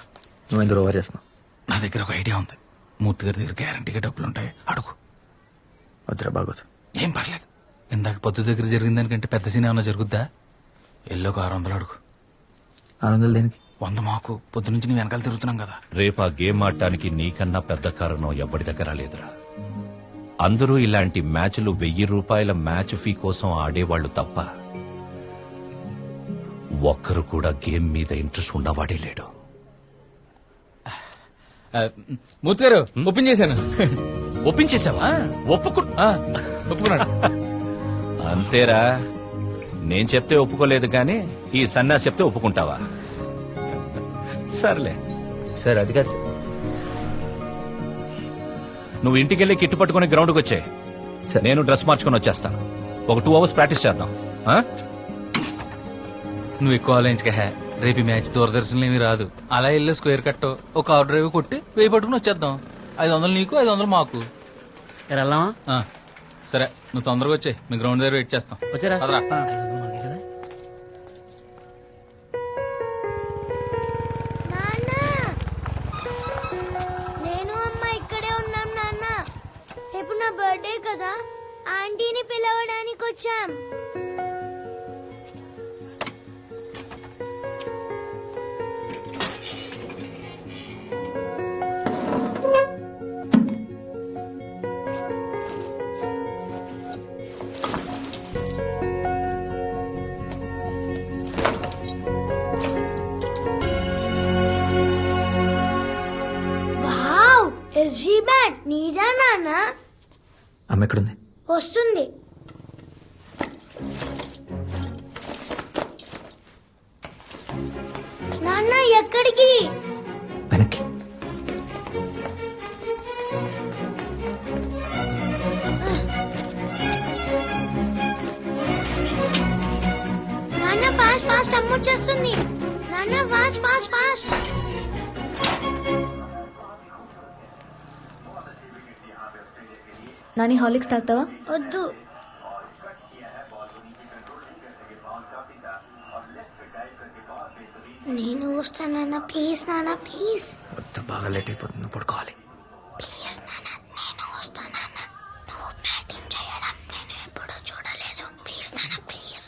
నువ్వు ఎందుకు ఓవర్ చేస్తున్నావు? నా దగ్గర ఒక ఐడియా ఉంది. మూర్తి గారి దగ్గర గ్యారంటీగా డబ్బులు ఉంటాయి, అడుగు. వద్దురా బాగోదు. ఏం పర్లేదు. ఇందాక పొద్దు దగ్గర జరిగిన దానికంటే పెద్ద సీన్ ఏమన్నా జరుగుద్దా? ఎల్లో 600 అడుగు. 600 దేనికి? 100 మాకు. పొద్దు నుంచి నేను వెనకాల తిరుగుతున్నాం కదా. రేపు ఆ గేమ్ ఆడటానికి నీకన్నా పెద్ద కారణం ఎవ్వడి దగ్గర లేదురా. అందరూ ఇలాంటి మ్యాచ్లు 1000 రూపాయల మ్యాచ్ ఫీ కోసం ఆడేవాళ్లు తప్ప ఒక్కరు కూడా గేమ్ మీద ఇంట్రెస్ట్ ఉన్నవాడే లేడు. మూర్తి గారు ఓపెన్ చేశాను. ఒప్పించేశావా? ఒప్పుకున్నాడు. అంతేరా, నేను చెప్తే ఒప్పుకోలేదు కానీ ఈ సన్నాసి చెప్తే ఒప్పుకుంటావా? సర్లే. సార్ అది కాదు సార్. నువ్వు ఇంటికెళ్ళి కిట్టు పట్టుకుని గ్రౌండ్కి వచ్చే, సరే. నేను డ్రెస్ మార్చుకుని వచ్చేస్తాను. ఒక 2 hours ప్రాక్టీస్ చేద్దాం. ఆ? నువ్వు ఎక్కువ ఆలోచించక. రేపు ఈ మ్యాచ్ దూరదర్శన్లో ఏమీ రాదు. అలా వెళ్ళి స్క్వేర్ కట్ ఒక ఆర్ డ్రైవ్ కొట్టి వేయి పట్టుకుని వచ్చేద్దాం. 500 నీకు, 500 మాకు. వెళ్దామా? సరే, నువ్వు తొందరగా వచ్చే, మీ గ్రౌండ్ దగ్గర వెయిట్ చేస్తాం. వచ్చారా? పదరా. నేను అమ్మ ఇక్కడే ఉన్నాం నాన్న. రేపు నా బర్త్డే కదా, ఆంటీని పిలవడానికి వచ్చాం. వావ్, ఎస్జీ బ్యాట్ నీదా నాన్న? అమ్మ ఎక్కడుంది? వస్తుంది. నాన్న ఎక్కడికి? వెనక్కి. నాన్న ఫాస్ట్ ఫాస్ట్ అమ్మ వచ్చేస్తుంది. నాన్న fast fast fast. Nani Horlicks తాగుతావా? వద్దు. నేను వస్తానన్న, ప్లీజ్ నాన్న ప్లీజ్. వద్దు, బాగా లేట్ అయిపోతుంది, నువ్వు పడుకోవాలి. ప్లీజ్ నాన్న, నేను వస్తానన్న. నువ్వు బ్యాటింగ్ చేయడం నేను ఎప్పుడూ చూడలేదు. ప్లీజ్ నాన్న ప్లీజ్.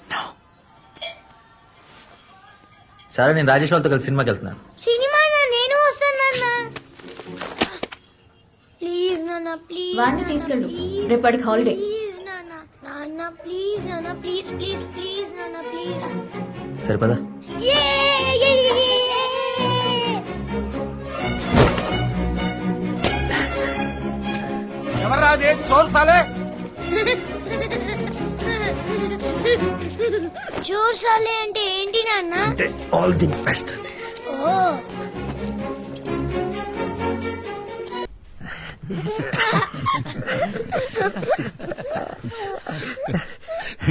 సరే, నేను రాజేష్ వాళ్ళతో కలిసి సినిమాకి వెళ్తున్నాను. సినిమా నేను వస్తానన్న. ప్లీజ్ నాన్న ప్లీజ్. వాడిని తీసుకెళ్ళు, రేపు వాడికి హాలిడే. ప్లీజ్ నాన్న. నాన్న ప్లీజ్ నాన్న ప్లీజ్ ప్లీజ్ ప్లీజ్ నాన్న ప్లీజ్. సరిపదా? ఎవర్రా అది? చోర్ సాలే. చూసాలే అంటే ఏంటి నాన్న? All the best. ఓ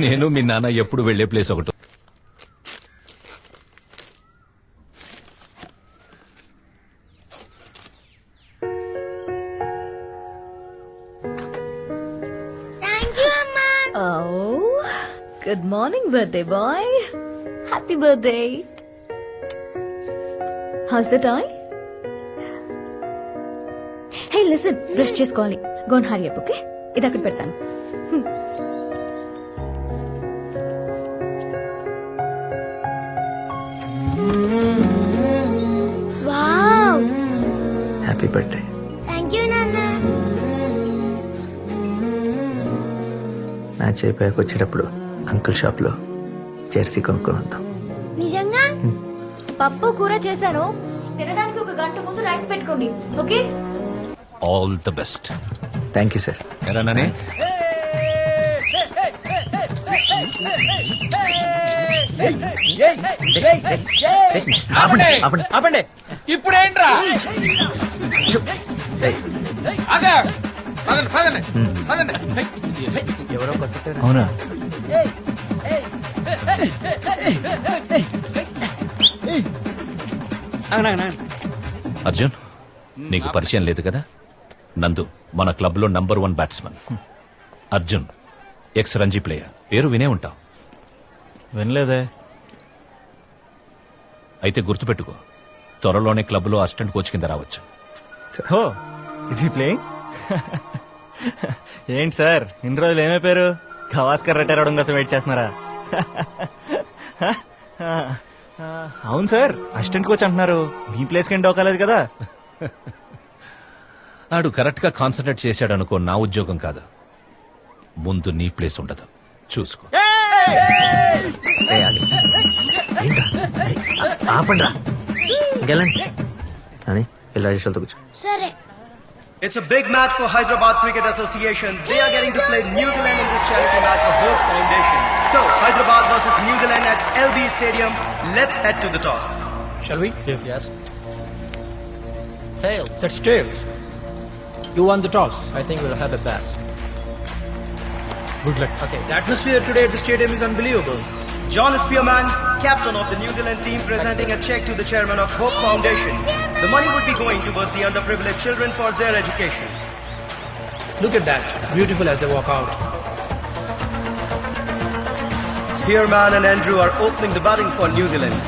నేను మీ నాన్న ఎప్పుడు వెళ్లే ప్లేస్ ఒకటి. థ్యాంక్ యూ అమ్మా. Good morning birthday boy. Happy birthday. How's the toy? Hey listen, brush చేసుకోవాలి. Go on hurry, up? Okay అక్కడ పెడతాను. Wow, happy birthday. Thank you నాన్న. మ్యాచ్ అయిపోయాక వచ్చేటప్పుడు అంకుల్ షాప్ లో జెర్సీ కొనుక్కొని వద్దాం. నిజంగా? పప్పు కూర చేశాను, తినడానికి ఒక గంట ముందు రైస్ పెట్టుకోండి, okay? All the best. Thank you sir. ఎలా నాని? ఆపండి, ఆపండి, ఆపండి. ఇప్పుడేంట్రా? ఏయ్, ఆగా. పదండి పదండి పదండి. ఎవరో కొట్టారు. అవునా? అర్జున్, నీకు పరిచయం లేదు కదా? నందు మన క్లబ్ లో number 1 batsman. Arjun ex Ranji player. పేరు వినే ఉంటావు. వినలేదే. అయితే గుర్తుపెట్టుకో, త్వరలోనే క్లబ్ లో అసిస్టెంట్ కోచ్ కింద రావచ్చు. ఓ ఇది ప్లేయింగ్. ఏంటి సార్ ఇన్ని రోజులు ఏమైపోయారు? గవాస్కర్ రిటైర్ అవడం కోసం వెయిట్ చేస్తున్నారా? అవును సార్, అసిస్టెంట్ కోచ్ అంటున్నారు. మీ ప్లేస్ కి డోకాలేదు కదా. ఆడు కరెక్ట్ గా కాన్సన్ట్రేట్ చేశాడు అనుకో, నా ఉద్యోగం కాదు. ముందు నీ ప్లేస్ ఉండదు, చూసుకో. ఆపండి గెలండి అని ఇలా రాజేశ్వరితో కూర్చో. సరే. It's a big match for Hyderabad Cricket Association. They are getting to play New Zealand in this charity match for Hope Foundation. So, Hyderabad versus New Zealand at LB Stadium. Let's head to the toss. Shall we? Yes. Tails. That's tails. You won the toss. I think we'll have a bat. Good luck. Okay. The atmosphere today at the stadium is unbelievable. John Spearman, captain of the New Zealand team, presenting a check to the chairman of Hope Foundation. The money would be going towards the underprivileged children for their education. Look at that. Beautiful as they walk out. Spearman and Andrew are opening the batting for New Zealand.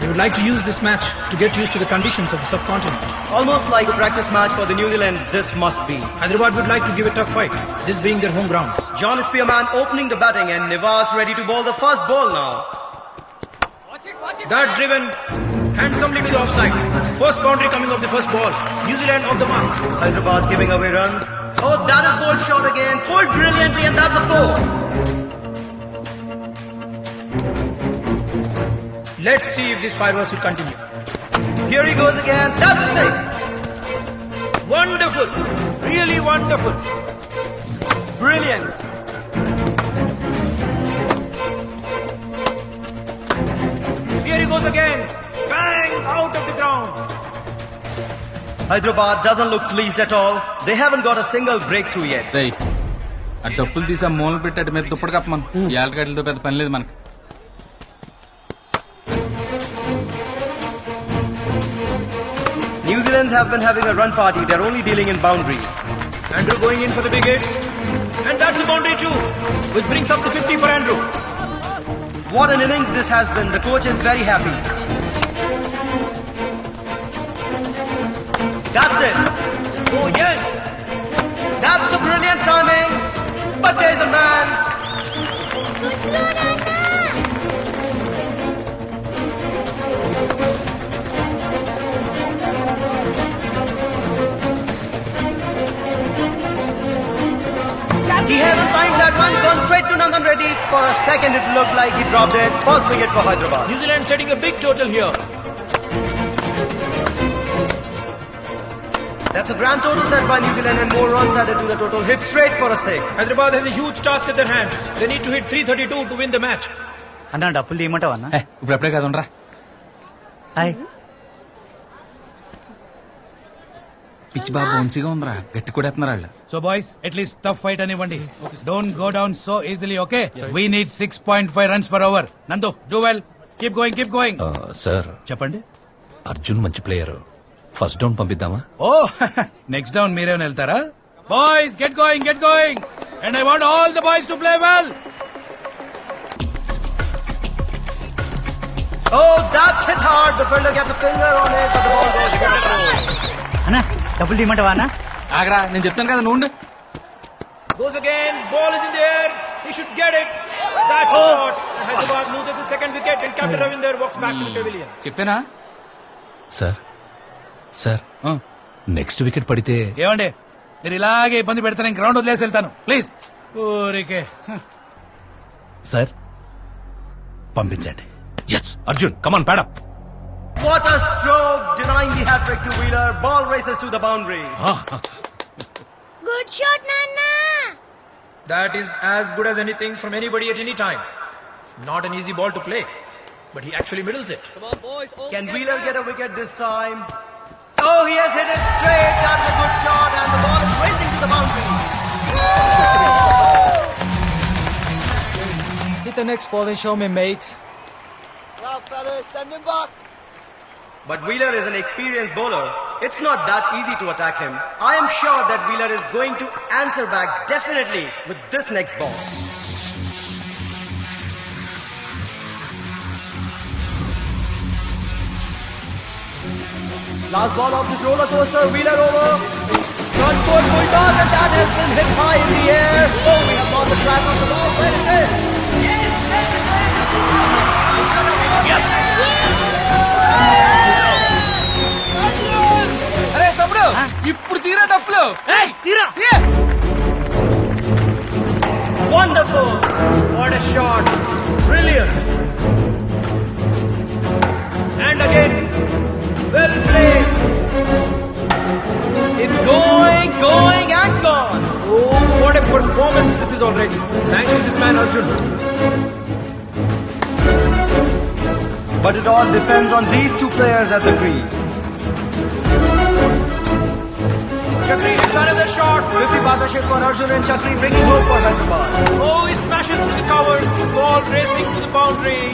They would like to use this match to get used to the conditions of the subcontinent. Almost like a practice match for the New Zealand, this must be. Hyderabad would like to give a tough fight, this being their home ground. John Spearman opening the batting and Nivas ready to bowl the first ball now. That driven handsomely to the offside. First boundary coming off the first ball. New Zealand off the mark. Hyderabad giving away runs. Oh, that is bowled short again. Pulled brilliantly and that's a 4. Let's see if this fireworks will continue. Here he goes again. That's 6. Wonderful. Really wonderful. Brilliant. Here he goes again. Bang out of the ground. Hyderabad doesn't look pleased at all. They haven't got a single breakthrough yet. రేయ్, ఆ డప్పులు తీసి ఆ మూలలు పెట్టి అటు మీద దుప్పటి కప్పమను. ఏళ్ళగడ్డలతో పెద్ద పని లేదు మనకు. New Zealand's have been having a run party. They're only dealing in boundaries. Andrew going in for the big hits. And that's a boundary too, which brings up the 50 for Andrew. What an innings this has been. The coach is very happy. That's it. Oh yes. That's a brilliant timing. But there's a man. He hasn't timed that one. Gone straight to Nandan Reddy. For a second it looked like he dropped it. First wicket for Hyderabad. New Zealand setting a big total here. That's a grand total set by New Zealand and more runs added to the total. Hit straight for a 6. Hyderabad has a huge task at their hands. They need to hit 332 to win the match. అన్నా డప్పులు తీయమంటావా అన్న? ఇప్పుడు ఎప్పుడే కదా ఉండరా. హాయ్. పిచ్చి బాగా బౌన్సీగా ఉందిరా, గట్టి కూడా ఎత్తున్నారు వాళ్ళు. So boys, at least tough fight anivandi. Don't go down so easily, okay? We need 6.5 runs per over. Nandu, do well. Keep going, keep going. Sir, చెప్పండి. అర్జున్ మంచి ప్లేయర్. ఫస్ట్ డౌన్ పంపిద్దామా? Oh, next down మీరేమైనా వెళ్తారా? Boys, get going, get going. And I want all the boys to play well. Oh, that's hit hard. The fielder gets a finger on it, but the ball goes short. అన్నా డబ్బులు తీయమంటావా అన్న? ఆగరా, నేను చెప్తాను కదా, నువ్వు ఉండు. Goes again, ball is in the air. He should get it. That's shot. Hyderabad loses his second wicket and Captain Ravinder walks back to the pavilion. చెప్పానా? సార్, సార్, నెక్స్ట్ వికెట్ పడితే ఏమండి, మీరు ఇలాగే ఇబ్బంది పెడతాను, ఇంక గ్రౌండ్ వదిలేసి వెళ్తాను ప్లీజ్. ఊరికే సార్ పంపించండి. Yes Arjun, come on pad up. What a stroke, denying the hat-trick to Wheeler. Ball races to the boundary. Good shot, Nana. that is as good as anything from anybody at any time. Not an easy ball to play, but he actually middles it. Can Wheeler get a wicket this time? Oh, he has hit it straight. That's a good shot, and the ball is racing to the boundary. Hit the next ball and show me, mates. But Wheeler is an experienced bowler. It's not that easy to attack him. I am sure that Wheeler is going to answer back definitely with this next ball. Last ball of this roller coaster, Wheeler over. Front foot pulled on and that has been hit high in the air. Oh, we have lost the track of the ball. Where it is? అరే తమ్ముడు ఇప్పుడు తీరా డప్పులు తీరా Wonderful! What a shot! Brilliant! And again, well played. It's going and gone. Oh, what a performance this is already. Thanks to this man Arjun. But it all depends on these two players at the crease. Chakri hits another shot. 50 partnership for Arjun and Chakri bringing hope for Hyderabad. Oh, he smashes through the covers. Ball racing to the boundary.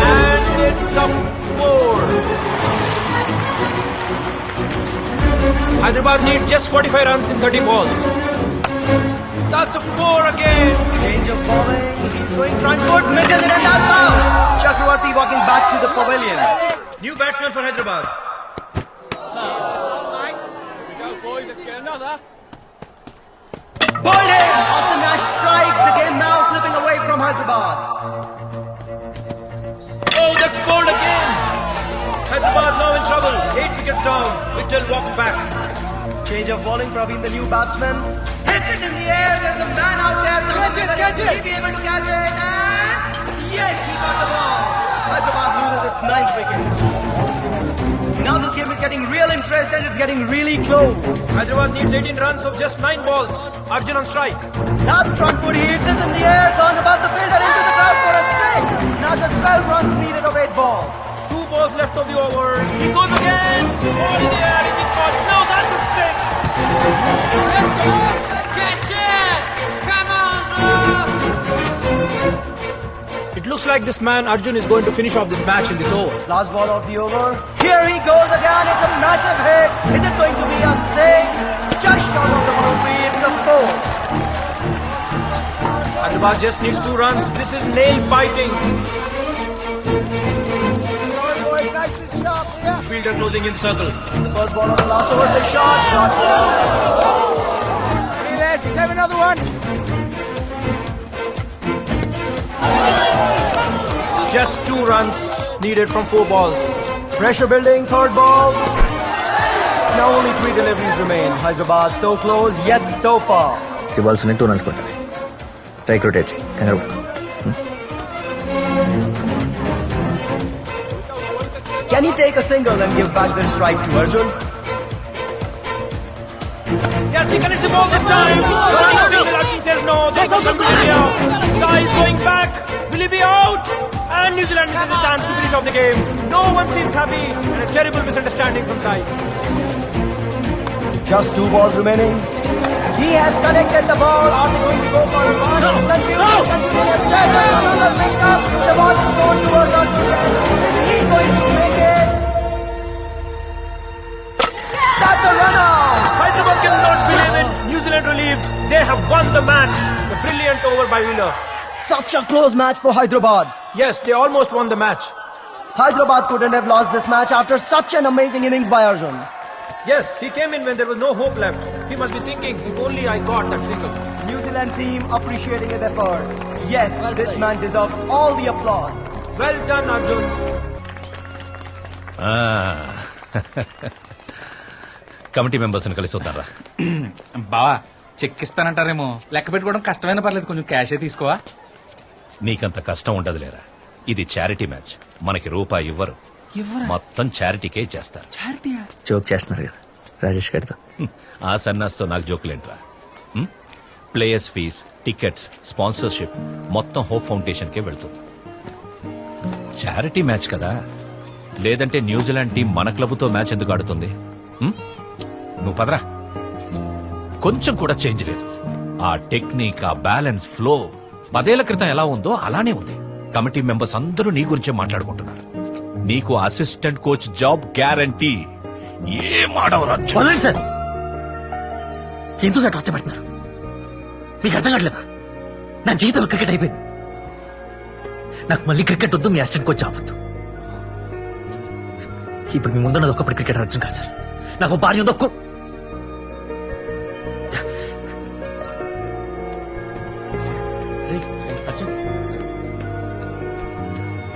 And it's a 4. Hyderabad need just 45 runs in 30 balls. That's a 4 again. Change of bowling. He's going front foot, misses it, and that's out. Chakravarti walking back to the pavilion. New batsman for Hyderabad. Bowled in! Off the match strike. The game now slipping away from Hyderabad. Oh, that's bowled again. Hyderabad now in trouble. 8 wickets down. Mitchell walks back. Change of bowling, Praveen, the new batsman. Hit it in the air. There's a man out there. Catch it. Will he be able to catch it? And yes, he got the ball. Hyderabad loses its 9th wicket. Now this game is getting real interest and it's getting really close. Hyderabad needs 18 runs of just 9 balls. Arjun on strike. That's front foot. He hits it in the air, gone above the fielder into the crowd for a 6. Now just 12 runs needed of 8 balls. 2 balls left of the over. He goes again. Ball in the air. Is it caught? No, that's a 6. Catch it! Come on, bro! It looks like this man Arjun is going to finish off this match in this over. Last ball of the over. Here he goes again. It's a massive hit. Is it going to be a 6? Just short of the boundary. It's a 4. Hyderabad just needs 2 runs. This is nail biting. Fielder closing in circle. The first ball of the last over. The shot. Not well. Let's have another one. Just 2 runs needed from 4 balls. Pressure building. Third ball. Now only 3 deliveries remain. Hyderabad so close yet so far. 3 balls ఉన్నాయి 2 runs కొట్టాలి స్ట్రైక్ రొటేట్ చేయి కంగారు పడకు. Can he take a single and give back this strike to Arjun? Yes, he connects the ball this time. Arjun says no. They come to India. Sai is going back. Will he be out? And New Zealand has a chance to finish off the game. No one seems happy. And a terrible misunderstanding from Sai. Just 2 balls remaining. He has connected the ball. Are they going to go for a ball? Another mix up. The ball is going towards Arjun. Is he going to make it? That's a run out. Hyderabad cannot believe it. New Zealand relieved. They have won the match. A brilliant over by Wheeler. Such a close match for Hyderabad. Yes, they almost won the match. Hyderabad couldn't have lost this match after such an amazing innings by Arjun. Yes, he came in when there was no hope left. He must be thinking, if only I got that single. New Zealand team appreciating his effort. Yes, this man deserves all the applause. Well done, Arjun. Committee members కలిసి వద్దారా? బావా చెక్ ఇస్తానంటారేమో లెక్క పెట్టుకోవడం కష్టమైన పర్లేదు కొంచెం క్యాషే తీసుకోవా. నీకంత కష్టం ఉండదులేరా. ఇది చారిటీ మ్యాచ్. మనకి రూపాయి ఇవ్వరు. మొత్తం చారిటీకే చేస్తారు. జోక్ చేస్తున్నారు కదా రాజేష్ గారితో. ఆ సన్నాస్తో నాకు జోకులేంట్రా. ప్లేయర్స్ ఫీజ్, టికెట్స్, స్పాన్సర్షిప్ మొత్తం హోప్ ఫౌండేషన్ కే వెళ్తుంది. చారిటీ మ్యాచ్ కదా. లేదంటే న్యూజిలాండ్ టీం మన క్లబ్తో మ్యాచ్ ఎందుకు ఆడుతుంది? నువ్వు పదరా. కొంచెం కూడా చేంజ్ లేదు. ఆ టెక్నిక్, ఆ బ్యాలెన్స్, ఫ్లో 10 ఏళ్ల క్రితం ఎలా ఉందో అలానే ఉంది. కమిటీ మెంబర్స్ అందరూ నీ గురించే మాట్లాడుకుంటున్నారు. నీకు అసిస్టెంట్ కోచ్ జాబ్ గ్యారంటీ. ఏం ఆడవరు అర్జున్ వదలండి సార్, ఎంతో సార్ టార్చర్ పెడుతున్నారు. మీకు అర్థం కావట్లేదా? నా జీవితంలో క్రికెట్ అయిపోయింది. నాకు మళ్ళీ క్రికెట్ వద్దు, మీ అసిస్టెంట్ కోచ్ ఆపొద్దు. ఇప్పుడు మీ ముందున్నది ఒక్కప్పుడు క్రికెట్ అర్జున్ కాదు సార్. నాకు భార్య ఉంది, ఒక్క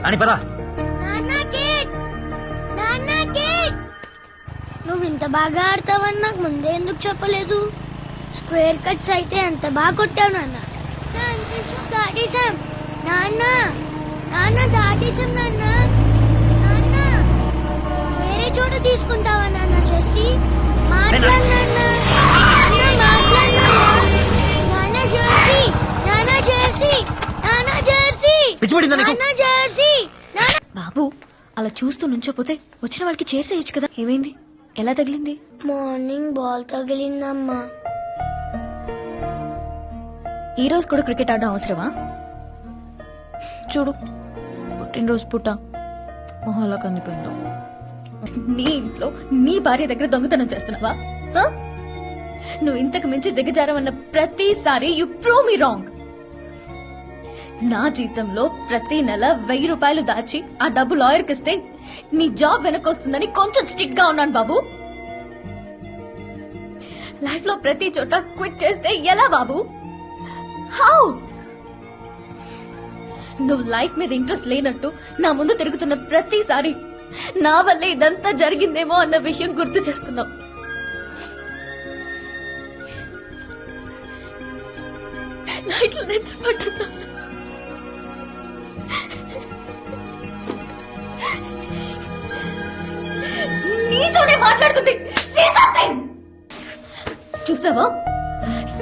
అని పదా. నువ్వు ఇంత బాగా ఆడతావని నాకు ముందే ఎందుకు చెప్పలేదు? స్క్వేర్ కట్స్ అయితే ఎంత బాగా కొట్టావు నాన్న. దాటేశాం నాన్న, నాన్న దాటేశాం నాన్న. నాన్న వేరే చోట తీసుకుంటావా నాన్న జెర్సీ? మాట్లాడు నాన్న, నాన్న మాట్లాడు నాన్న. నాన్న జెర్సీ, నాన్న జెర్సీ, నాన్న జెర్సీ, నాన్న జెర్సీ. బాబు అలా చూస్తూ నుంచోపోతే వచ్చిన వాళ్ళకి చేర్చేయచ్చు కదా. ఏమైంది? ఎలా తగిలింది? మార్నింగ్ బాల్ తగిలిందమ్మా. ఈ రోజు కూడా క్రికెట్ ఆడడం అవసరమా? చూడు, పుట్టినరోజు పుట్ట మొహంలో కందిపోయిందో. నీ ఇంట్లో నీ భార్య దగ్గర దొంగతనం చేస్తున్నావా? ఆ? నువ్వు ఇంతకు మించి దిగజారమన్న ప్రతిసారి యు ప్రూవ్ మీ రాంగ్. నా జీతంలో ప్రతి నెల 1000 రూపాయలు దాచి ఆ డబ్బు లాయర్కి ఇస్తే నీ జాబ్ వెనకొస్తుందని కొంచెం స్ట్రిక్ట్ గా ఉన్నాను బాబు. లైఫ్ లో ప్రతి చోట క్విట్ చేస్తే ఎలా బాబు? హౌ? నువ్వు లైఫ్ మీద ఇంట్రెస్ట్ లేనట్టు నా ముందు తిరుగుతున్న ప్రతిసారి నా వల్లే ఇదంతా జరిగిందేమో అన్న విషయం గుర్తు చేస్తున్నావు. నైట్లో నిద్రపడ్డా నీతోనే మాట్లాడుతుంది. చూసావా?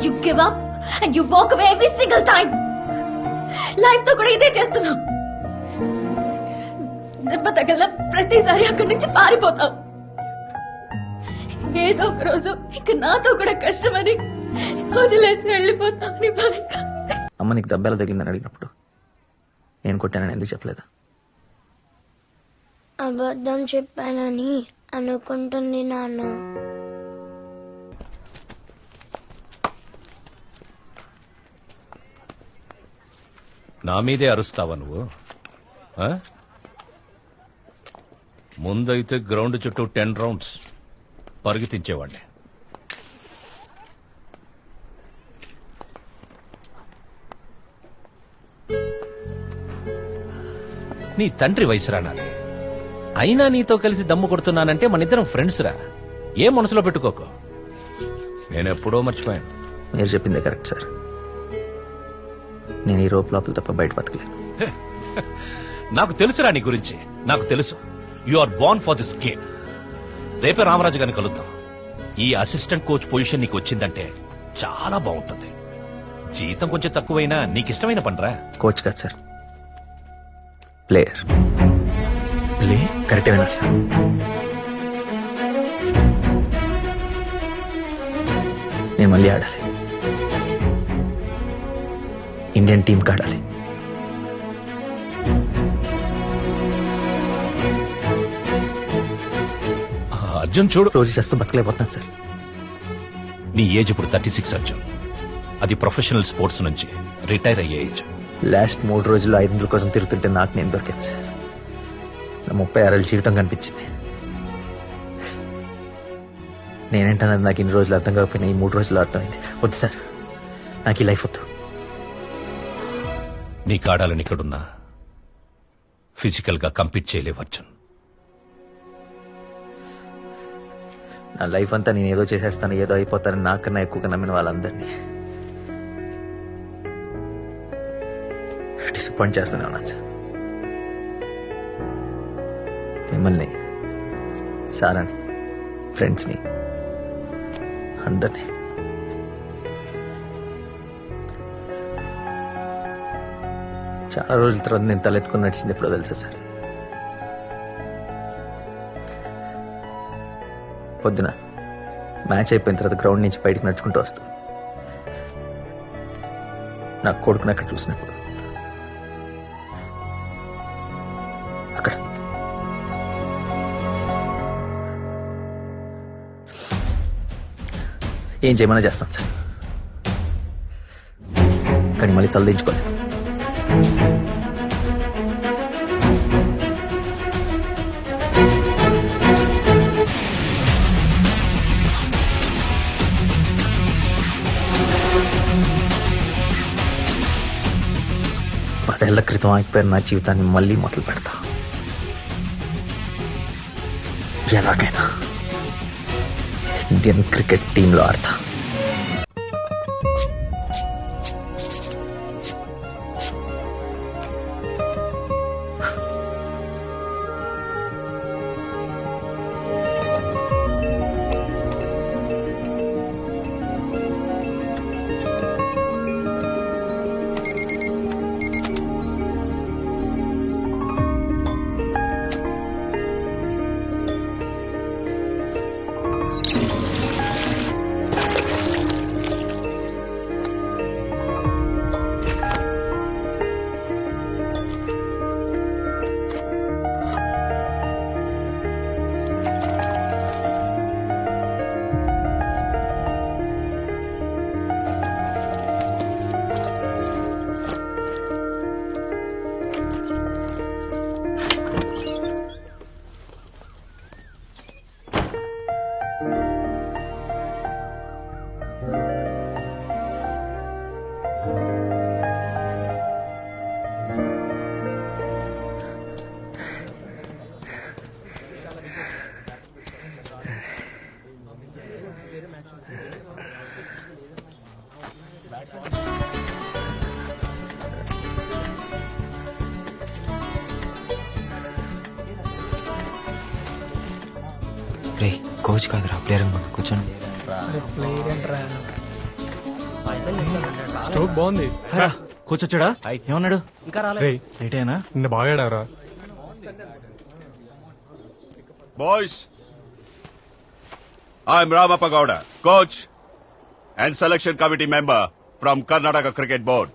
You give up and you walk away every single time. Life తో కూడా ఇదే చేస్తున్నావు. దెబ్బ తగిలిన ప్రతిసారి అక్కడి నుంచి పారిపోతావు. ఏదో ఒక రోజు ఇక నాతో కూడా కష్టమని వదిలేసి వెళ్ళిపోతావు. అమ్మ నీకు దెబ్బ ఎలా తగిలిందని అడిగినప్పుడు నేను కొట్టానని ఎందుకు చెప్పలేదు? అబద్ధం చెప్పానని అనుకుంటుంది నాన్న. నా మీదే అరుస్తావా నువ్వు? ఆ? ముందైతే గ్రౌండ్ చుట్టూ 10 రౌండ్స్ పరిగెత్తించేవాడిని. నీ తండ్రి వయసురా నాది. అయినా నీతో కలిసి దమ్ము కొడుతున్నానంటే మనిద్దరం ఫ్రెండ్స్ రా. ఏ మనసులో పెట్టుకోకు. నేనెప్పుడో మర్చిపోయాను. మీరు చెప్పిందే కరెక్ట్ సార్. నేను ఈ రోప్ లోపల తప్ప బయట బతకలేను. నాకు తెలుసురా నీ గురించి. నాకు తెలుసు. You are born for this game. రేపే రామరాజు గారిని కలుద్దాం. ఈ అసిస్టెంట్ కోచ్ పొజిషన్ నీకు వచ్చిందంటే చాలా బాగుంటుంది. జీతం కొంచెం తక్కువైనా నీకిష్టమైన పనిరా. కోచ్ కాదు సార్, ప్లేయర్. ప్లే కరెక్టే విన్నారు సార్. నేను మళ్ళీ ఆడాలి. ఇండియన్ టీం ఆడాలి. అర్జున్ చూడు, రోజు చేస్తూ బతకలేకపోతున్నాను సార్. నీ ఏజ్ ఇప్పుడు 36 అర్జున్. అది ప్రొఫెషనల్ స్పోర్ట్స్ నుంచి రిటైర్ అయ్యే ఏజ్. లాస్ట్ 3 రోజుల్లో 500 కోసం తిరుగుతుంటే నాకు నేను దొరికాను సార్. నా 36 ఏళ్ళ జీవితం కనిపించింది. నేనేంటన్నది నాకు ఇన్ని రోజులు అర్థం కాకపోయినా ఈ 3 రోజుల్లో అర్థమైంది. వద్దు సార్, నాకు ఈ లైఫ్ వద్దు. నీ కాడాలని ఇక్కడున్నా ఫిజికల్ గా కంపీట్ చేయలేవు అర్జున్. నా లైఫ్ అంతా నేను ఏదో చేసేస్తాను, ఏదో అయిపోతానని నాకన్నా ఎక్కువగా నమ్మిన వాళ్ళందరినీ డిసప్పాయింట్ చేస్తూనే ఉన్నాను సార్. మిమ్మల్ని, సారాని, ఫ్రెండ్స్ని, అందరినీ. చాలా రోజుల తర్వాత నేను తలెత్తుకుని నడిచింది ఎప్పుడో తెలుసా సార్? పొద్దున మ్యాచ్ అయిపోయిన తర్వాత గ్రౌండ్ నుంచి బయటకు నడుచుకుంటూ వస్తాం. నా కొడుకుని అక్కడ చూసినప్పుడు అక్కడ ఏం చేయమన్నా చేస్తాను సార్, కానీ మళ్ళీ తలదించుకోలేదు. పదేళ్ల క్రితం ఆగిపోయిన నా జీవితాన్ని మళ్ళీ మొదలు పెడతా. ఎలాగైనా ఇండియన్ క్రికెట్ టీంలో ఆడతా. రే కోచ్ కాదురా, ప్లేయర్ అనుకోండి. కూర్చోండి. స్ట్రోక్ బాగుంది. కోచ్ వచ్చాడా? ఏమన్నాడు? లేట్ అయినా నిన్న బాగా ఆడారా? Boys, I'm Ramappa Gowda, coach and selection committee member from Karnataka Cricket Board.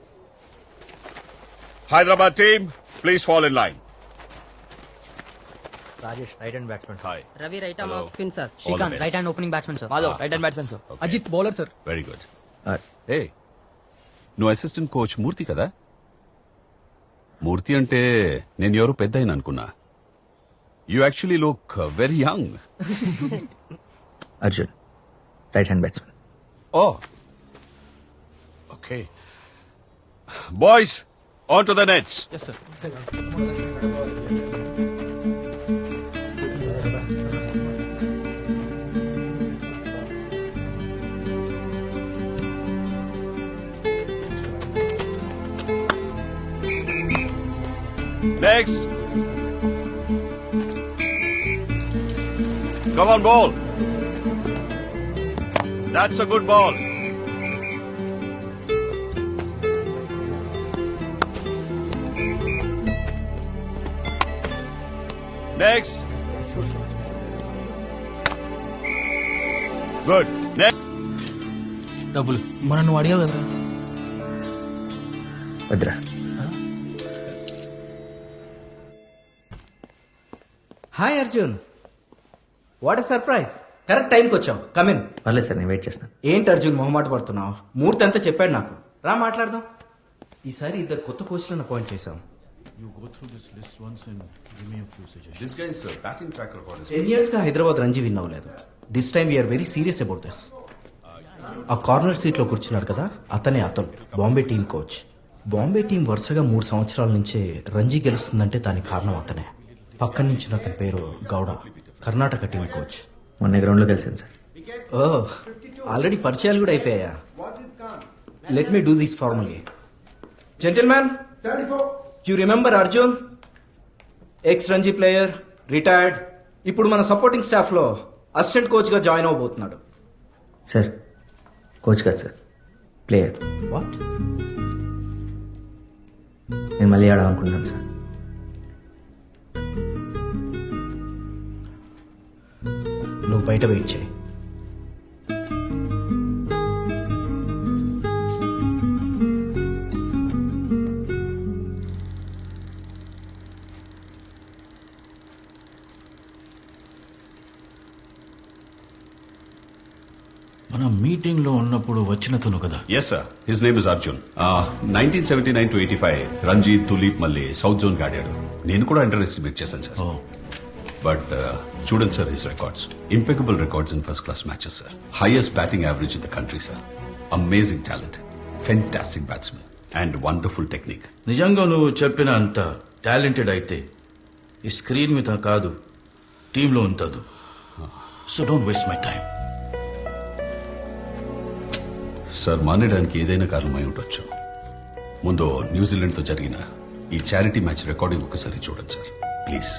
Hyderabad team, please fall in line. Rajesh right hand batsmen. Hi. Ravi right arm Hello. Off spin sir. All the Srikanth best. Right hand opening batsmen sir. Madhav right hand batsmen sir. Okay. Ajith bowler sir. Very good. Hey, నువ్వు అసిస్టెంట్ కోచ్ మూర్తి కదా? మూర్తి అంటే నేను ఎవరు పెద్ద అయిన అనుకున్నా. You actually look very young. Arjun right hand batsmen. Oh okay. Boys on to the nets. Next. Come on, ball. That's a good ball. Next. Good. Next. డబ్బులు మనం నువ్వు అడిగావు కదరా. వద్దురా. Hi Arjun, what a surprise. Correct టైంకి వచ్చావు. కమిన్. పర్లేదు సార్, నేను వెయిట్ చేస్తాను. ఏంటి అర్జున్ మొహమాట పడుతున్నావు? మూర్తి అంతా చెప్పాడు నాకు. రా మాట్లాడదాం. ఈసారి ఇద్దరు కొత్త కోచ్లను అపాయింట్ చేశాం. This guy's batting track record is 10 years గా హైదరాబాద్ రంజీ విన్ అవ్వలేదు. This time we are very serious about this. ఆ కార్నర్ సీట్ లో కూర్చున్నాడు కదా, అతనే అతను Bombay team coach. Bombay team వరుసగా 3 సంవత్సరాల నుంచే రంజీ గెలుస్తుందంటే దానికి కారణం అతనే. పక్కన నుంచి అతని పేరు గౌడ, కర్ణాటక టీం కోచ్. మొన్న గ్రౌండ్ లో కలిసాను సార్. ఓ, ఆల్రెడీ పరిచయాలు కూడా అయిపోయా. Let me do this formally. Gentlemen, you remember Arjun, ex Ranji player, retired. ఇప్పుడు మన సపోర్టింగ్ స్టాఫ్ లో అసిస్టెంట్ కోచ్ గా జాయిన్ అవబోతున్నాడు. సార్ కోచ్ కాదు సార్, ప్లేయర్. వాట్? నేను మళ్ళీ ఆడాలనుకుంటున్నాను సార్. నువ్వు బయట వెయిట్ చేయి. మనం మీ మీటింగ్ లో ఉన్నప్పుడు వచ్చినతను కదా? Yes sir, his name is Arjun. 1979 to 85 Ranji, Duleep మళ్ళీ సౌత్ జోన్ ఆడాడు. నేను కూడా అండర్ ఎస్టిమేట్ చేశాను సార్. బట్ చూడండి సార్, his records impeccable records in first class matches sir. Highest batting average in the country sir. Amazing talent, fantastic batsmen and wonderful technique. నిజంగా నువ్వు చెప్పిన అంత టాలెంటెడ్ అయితే ఈ స్క్రీన్ మీద కాదు, టీంలో ఉంటదు. So don't waste my time. Sir, మానేయడానికి ఏదైనా కారణమై ఉండొచ్చు. ముందు న్యూజిలాండ్ తో జరిగిన ఈ చారిటీ మ్యాచ్ రికార్డింగ్ ఒకసారి చూడండి sir, please.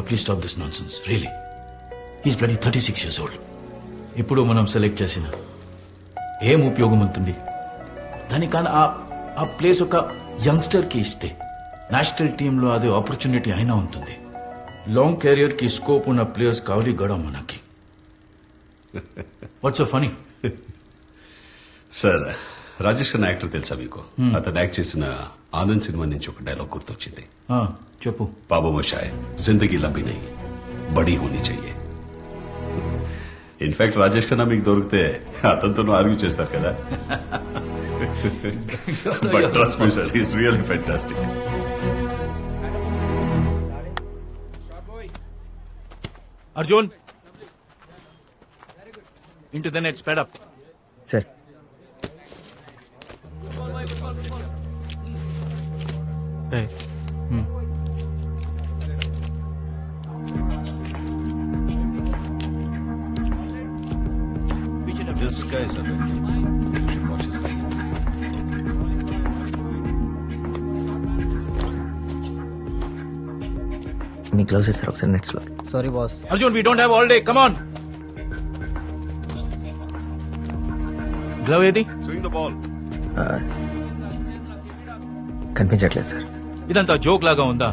Please stop this nonsense, really. He's bloody 36 years old. ఇప్పుడు మనం సెలెక్ట్ చేసిన ఏం ఉపయోగం ఉంటుంది? దానికన్నా ఆ ప్లేస్ ఒక యంగ్స్టర్ కి ఇస్తే నేషనల్ టీంలో అదే ఆపర్చునిటీ అయినా ఉంటుంది. లాంగ్ కెరియర్ కి స్కోప్ ఉన్న ప్లేయర్స్ కావాలి గడ మనకి. What's so funny? Sir, Rajesh Khanna actor తెలుసా మీకు? అతను యాక్ట్ చేసిన ఆనంద్ సినిమా నుంచి ఒక డైలాగ్ గుర్తొచ్చింది. చెప్పు. బాబా మోషాయ్, జిందగీ లంబీ నహీ, బడీ హోనీ చెయ్యే. ఇన్ఫాక్ట్ రాజేష్ ఖన్నా మీకు దొరికితే అతనితోనూ ఆర్గ్యూ చేస్తారు కదా. But trust me sir, he's really fantastic. Arjun, into the net, sped up. Sir, This guy is amazing. You should watch his game. Me close sir ఒకసారి నెట్స్ లో. Sorry boss. Arjun, we don't have all day. Come on. Glove ఏది? Swing the ball. కనిపించట్లేదు సార్. ఇదంతా జోక్ లాగా ఉందా?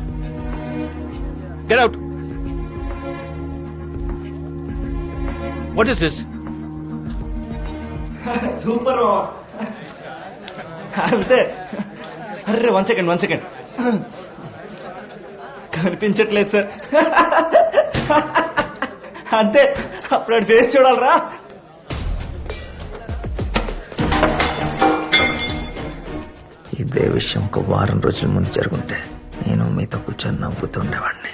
Get out. What is this? Super. అంతే. అర్రే, 1 second. కనిపించట్లేదు సార్. అంతే, అప్పుడు ఫేస్ చూడాలరా. ఇదే విషయం ఒక వారం రోజుల ముందు జరుగుంటే నేను మీతో కూర్చొని నవ్వుతుండేవాడిని.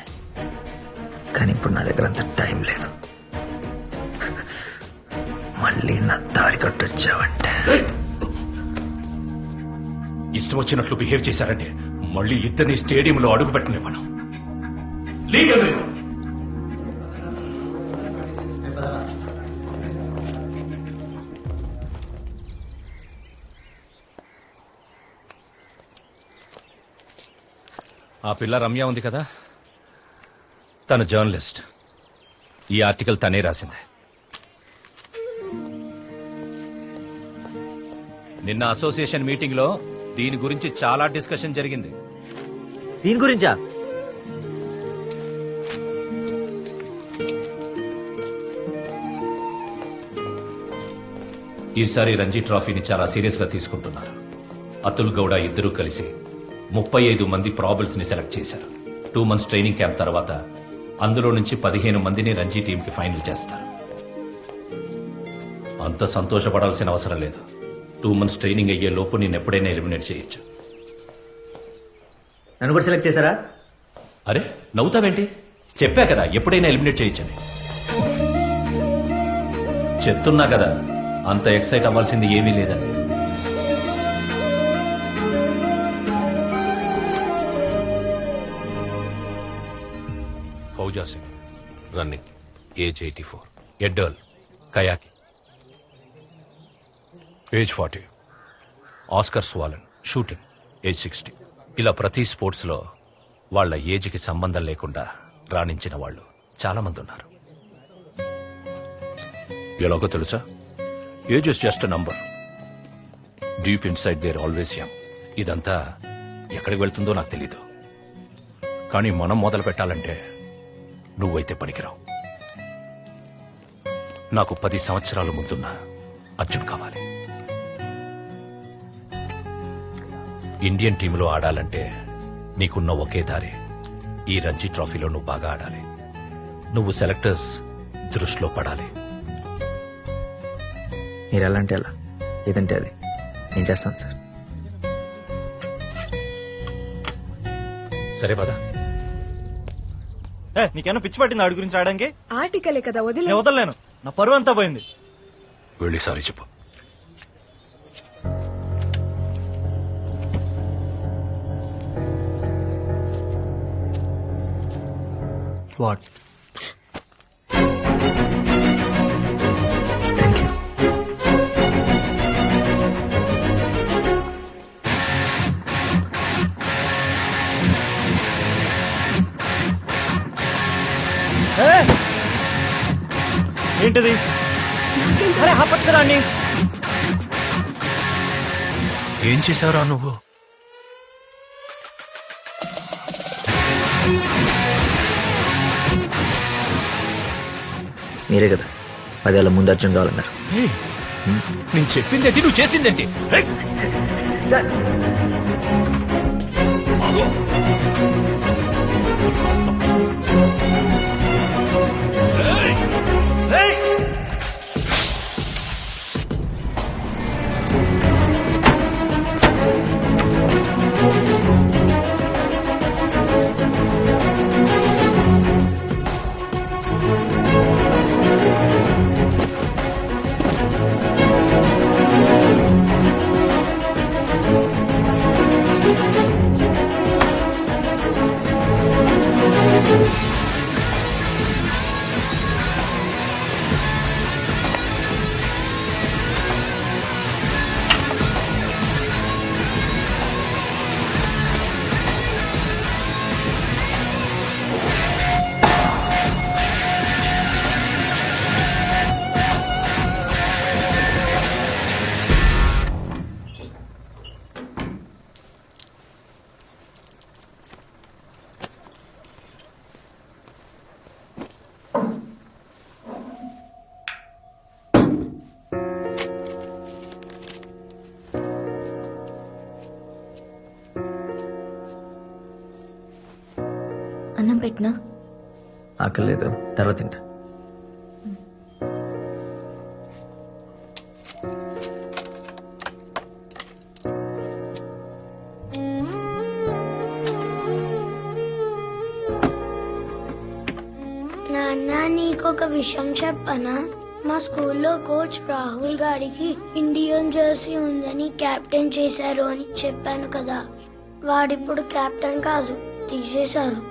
కానీ ఇప్పుడు నా దగ్గర అంత టైం లేదు. మళ్ళీ నా దారి కట్టొచ్చావంటే. ఇష్టం వచ్చినట్లు బిహేవ్ చేశారంటే మళ్ళీ ఇద్దరిని స్టేడియంలో అడుగు పెట్టనివ్వను. Leave everyone. ఆ పిల్ల రమ్య ఉంది కదా, తను జర్నలిస్ట్. ఈ ఆర్టికల్ తనే రాసింది. నిన్న అసోసియేషన్ మీటింగ్ లో దీని గురించి చాలా డిస్కషన్ జరిగింది. దీని గురించా? ఈసారి రంజీ ట్రోఫీని చాలా సీరియస్ గా తీసుకుంటున్నారు. అతుల్ గౌడ ఇద్దరూ కలిసి 35 మంది ప్రాబుల్స్ ని సెలెక్ట్ చేశారు. 2 months ట్రైనింగ్ క్యాంప్ తర్వాత అందులో నుంచి 15 మందిని రంజీ టీం కి ఫైనల్ చేస్తారు. అంత సంతోషపడాల్సిన అవసరం లేదు. 2 months ట్రైనింగ్ అయ్యే లోపు నేను ఎప్పుడైనా ఎలిమినేట్ చేయొచ్చు. నన్ను కూడా సెలెక్ట్ చేశారా? అరే, నవ్వుతావేంటి? చెప్పా కదా ఎప్పుడైనా ఎలిమినేట్ చేయొచ్చని. చెప్తున్నా కదా, అంత ఎక్సైట్ అవ్వాల్సింది ఏమీ లేదని. Fauja Singh, running, age 84. ఎడ్డర్ల్, కయాకి, age 40. Oscar Swahn, shooting, age 60. ఇలా ప్రతి స్పోర్ట్స్ లో వాళ్ల ఏజ్కి సంబంధం లేకుండా రాణించిన వాళ్ళు చాలా మంది ఉన్నారు. ఎలాగో తెలుసా? Age is just number. Deep inside there always young. ఇదంతా ఎక్కడికి వెళ్తుందో నాకు తెలీదు, కానీ మనం మొదలు పెట్టాలంటే నువ్వైతే పనికిరావు. నాకు 10 సంవత్సరాల ముందున్న అర్జున్ కావాలి. ఇండియన్ టీంలో ఆడాలంటే నీకున్న ఒకే దారి, ఈ రంజీ ట్రోఫీలో నువ్వు బాగా ఆడాలి. నువ్వు సెలెక్టర్స్ దృష్టిలో పడాలి. మీరు ఎలా అంటే ఎలా, ఏదంటే అది నేను చేస్తాను సార్. సరే పద. నీకేమన్నా పిచ్చి పట్టింది ఆడి గురించి రాయడానికి? ఆర్టికలే కదా, వదిలే. నేను వదలలేను, నా పరువు అంతా పోయింది. వెళ్ళి సారీ చెప్పు. వాట్? Thank you. ఏంటిది? అరే ఆపచ్చు కదా అండి. ఏం చేశావురా నువ్వు? మీరే కదా 10 ఏళ్ళ ముందు అర్జున్ కావాలన్నారు. నేను చెప్పిందేంటి, నువ్వు చేసిందేంటి? సార్ అన్నం పెట్టినా? ఆకలి లేదు, తర్వాత తింటా. నాన్న నీకొక విషయం చెప్పనా? మా స్కూల్లో కోచ్ రాహుల్ గారికి ఇండియన్ జెర్సీ ఉందని కెప్టెన్ చేశారు అని చెప్పాను కదా. వాడిప్పుడు కెప్టెన్ కాదు, తీసేశారు.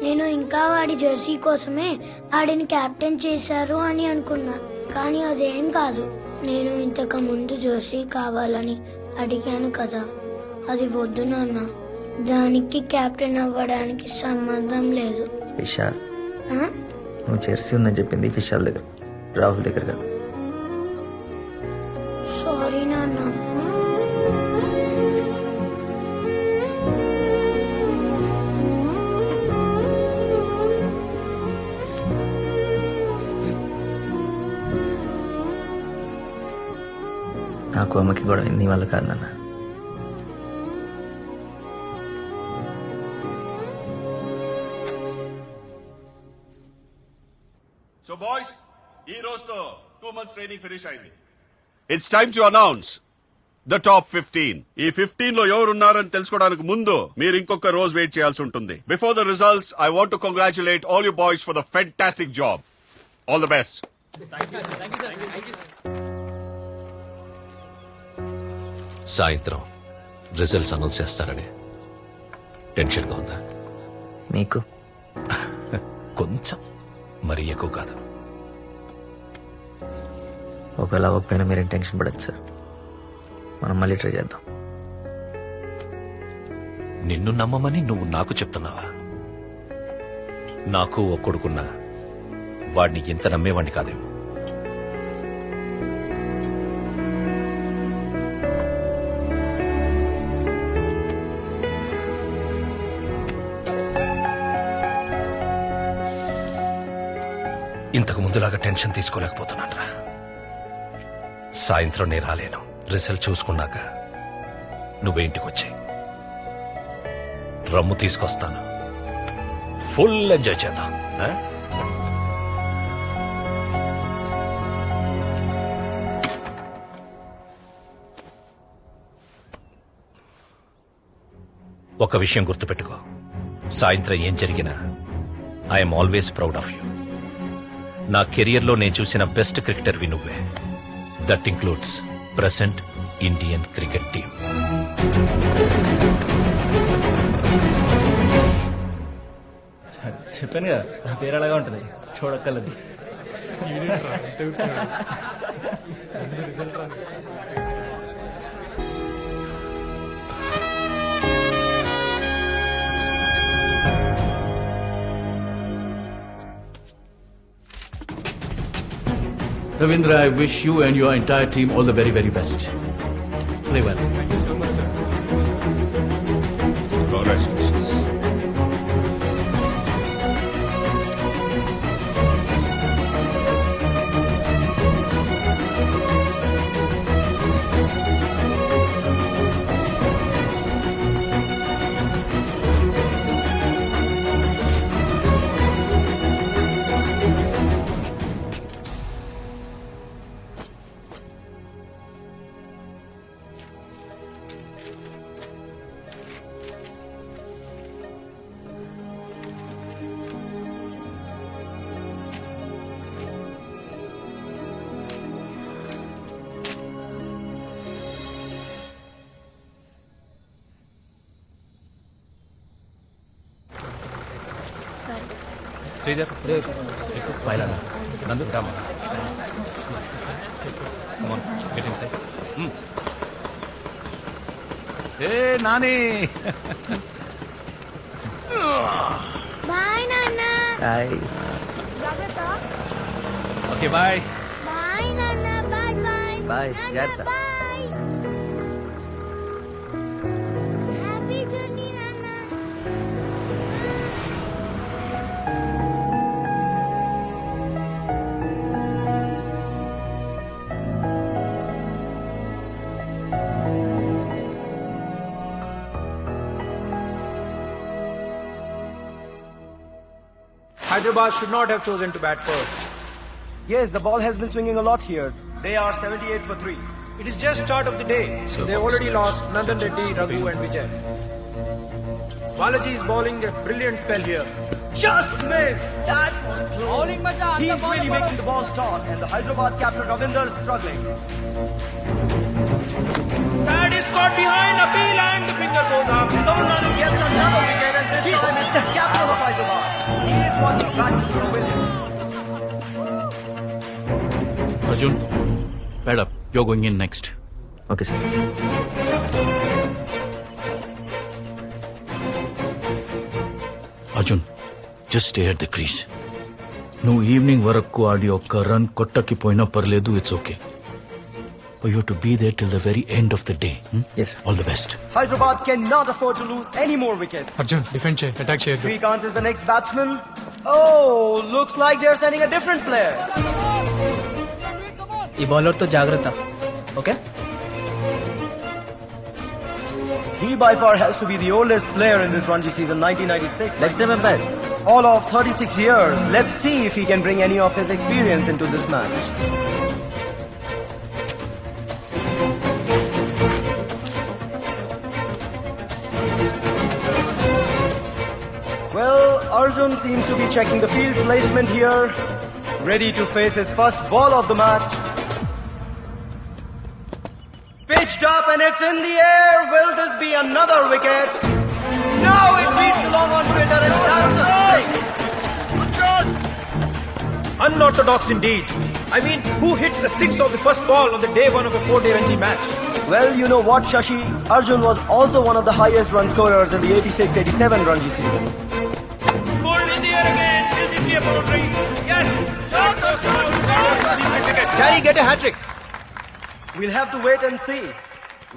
నేను ఇంకా వాడి జెర్సీ కోసమే వాడిని కెప్టెన్ చేశారు అని అనుకున్నా, కానీ అదేం కాదు. నేను ఇంతకు ముందు జెర్సీ కావాలని అడిగాను కదా, అది వద్దు నాన్న. దానికి కెప్టెన్ అవ్వడానికి సంబంధం లేదు. విశాల్, ఆ? నువ్వు జెర్సీ ఉందని చెప్పింది విశాల్ దగ్గర, రాహుల్ దగ్గర కాదు. సారీ నాన్న. నాకు అమ్మకి కూడా నీ వల్ల కాదు నాన్న. సో బాయ్స్, ఈ రోజుతో 2 months ట్రైనింగ్ ఫినిష్ అయింది. It's time to announce the top 15. ఈ 15 లో ఎవరున్నారని తెలుసుకోవడానికి ముందు మీరు ఇంకొక రోజు వెయిట్ చేయాల్సి ఉంటుంది. Before the results, I want to congratulate all you boys for the fantastic job. All the best. సాయంత్రం రిజల్ట్స్ అనౌన్స్ చేస్తారని టెన్షన్గా ఉందా? మీకు కొంచెం, మరీ ఎక్కువ కాదు. ఒకవేళ అవ్వకపోయినా మీరేం టెన్షన్ పడద్దు సార్, మనం మళ్ళీ ట్రై చేద్దాం. నిన్ను నమ్మమని నువ్వు నాకు చెప్తున్నావా? నాకు ఓ కొడుకున్నా వాడిని ఇంత నమ్మేవాడిని కాదేమో. ఇంతకు ముందులాగా టెన్షన్ తీసుకోలేకపోతున్నానురా. సాయంత్రం నేను రాలేను. రిజల్ట్ చూసుకున్నాక నువ్వే ఇంటికి వచ్చాయి, రమ్ము తీసుకొస్తాను. ఫుల్ ఎంజాయ్ చేద్దాం. ఒక విషయం గుర్తుపెట్టుకో, సాయంత్రం ఏం జరిగినా I'm always proud of you. నా కెరియర్లో నేను చూసిన బెస్ట్ క్రికెటర్ వి నువ్వే. That includes present Indian cricket team. చెప్పాను కదా నా పేరు అలాగా ఉంటుంది, చూడక్కర్లేదు. Ravindra, I wish you and your entire team all the very, very best. Play well. Thank you so much, sir. Congratulations. Sridhar, బయలుదేరు. Nandu, Rama. Come on, get inside. Hey, Nani. Bye నాన్న. హాయ్. Okay, bye. బాయ్ నాన్న. Bye bye. బాయ్, జాగ్రత్త. బాయ్. హ్యాపీ జర్నీ నాన్న. Hyderabad should not have chosen to bat first. Yes, the ball has been swinging a lot here. They are 78 for 3. It is just start of the day. They already lost Nandan Reddy, Raghu and Vijay. Balaji is bowling a brilliant spell here. Just missed! That was close. He is really making the ball toss and the Hyderabad captain Ravinder is struggling. That is caught behind Appeal and the finger goes up. Tamil Nadu gets another wicket and this time it's the captain of Hyderabad. He is walking back to the Williams. Arjun, pad up. You're going in next. Okay sir. Arjun, just stay at the crease. నువ్వు ఈవినింగ్ వరకు ఆడి ఒక్క రన్ కొట్టకి పోయినా పర్లేదు, it's okay. But you have to be there till the very end of the day. Yes. All the best. Hyderabad cannot afford to lose any more wickets. Arjun defend చేయి, అటాక్ చేయొద్దు. Srikanth is the next batsman. Oh, looks like they're sending a different player. ఈ బౌలర్తో జాగ్రత్త, okay? He by far has to be the oldest player in this Ranji season, 1996. Next time umpire. All of 36 years. Let's see if he can bring any of his experience into this match. Well, Arjun seems to be checking the field placement here, ready to face his first ball of the match. Pitched up and it's in the air. Will this be another wicket? No, it beats along on Twitter and that's a six. Unorthodox indeed. I mean, who hits the six of the first ball on the day one of a 4-day Ranji match? Well, you know what, Shashi? Arjun was also one of the highest run scorers in the 86-87 Ranji season. Pulled in the air again. Is it a boundary? Yes. Can he get a hat-trick? We'll have to wait and see.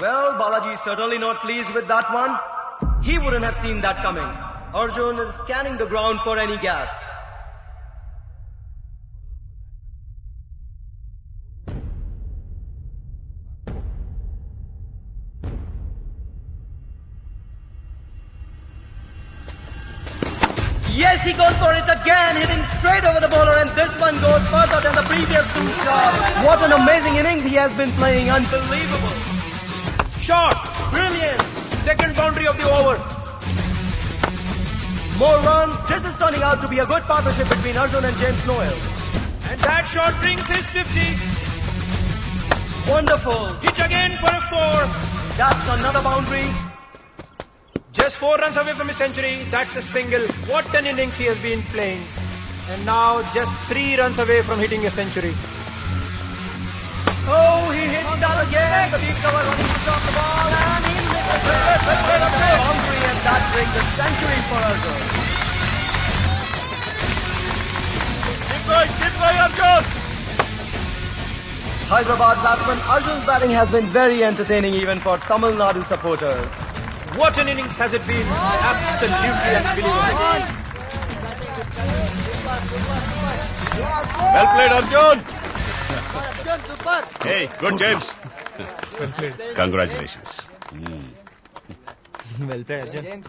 Well, Balaji is certainly not pleased with that one. He wouldn't have seen that coming. Arjun is scanning the ground for any gap. Yes, he goes for it again, hitting straight over the bowler, and this one goes further than the previous two shots. What an amazing innings he has been playing, unbelievable. Shot. Brilliant. Second boundary of the over. More runs. This is turning out to be a good partnership between Arjun and James Noel. And that shot brings his 50. Wonderful. Hit again for a 4. That's another boundary. Just 4 runs away from a century. That's a single. What an innings he has been playing. And now just 3 runs away from hitting a century. Oh, he hit that again. The deep cover running to stop the ball, and he misses it. Boundary, and that brings a century for Arjun. Keep going, Arjun! Hyderabad batsman Arjun's batting has been very entertaining even for Tamil Nadu supporters. What an innings has it been. Absolutely unbelievable. Well played, Arjun. Hey, good James. Congratulations.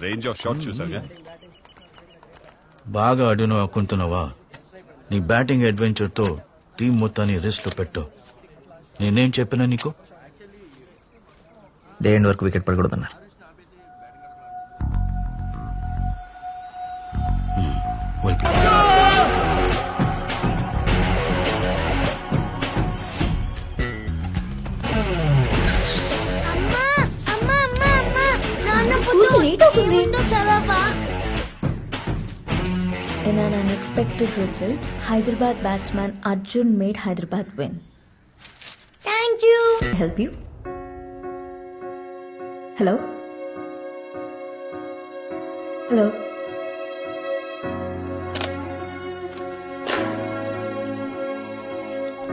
Range of shots చూసాగా. బాగా ఆడును అనుకుంటున్నావా? నీ బ్యాటింగ్ అడ్వెంచర్ తో టీం మొత్తాన్ని రెస్ట్ లో పెట్టు. నేనేం చెప్పినా నీకు? డే ఎండ్ వరకు వికెట్ పడకూడదన్నారు. Well played. లేట్ అవుతుంది. In an unexpected result, Hyderabad batsman Arjun made Hyderabad win. Thank you. Help you? Hello? Hello?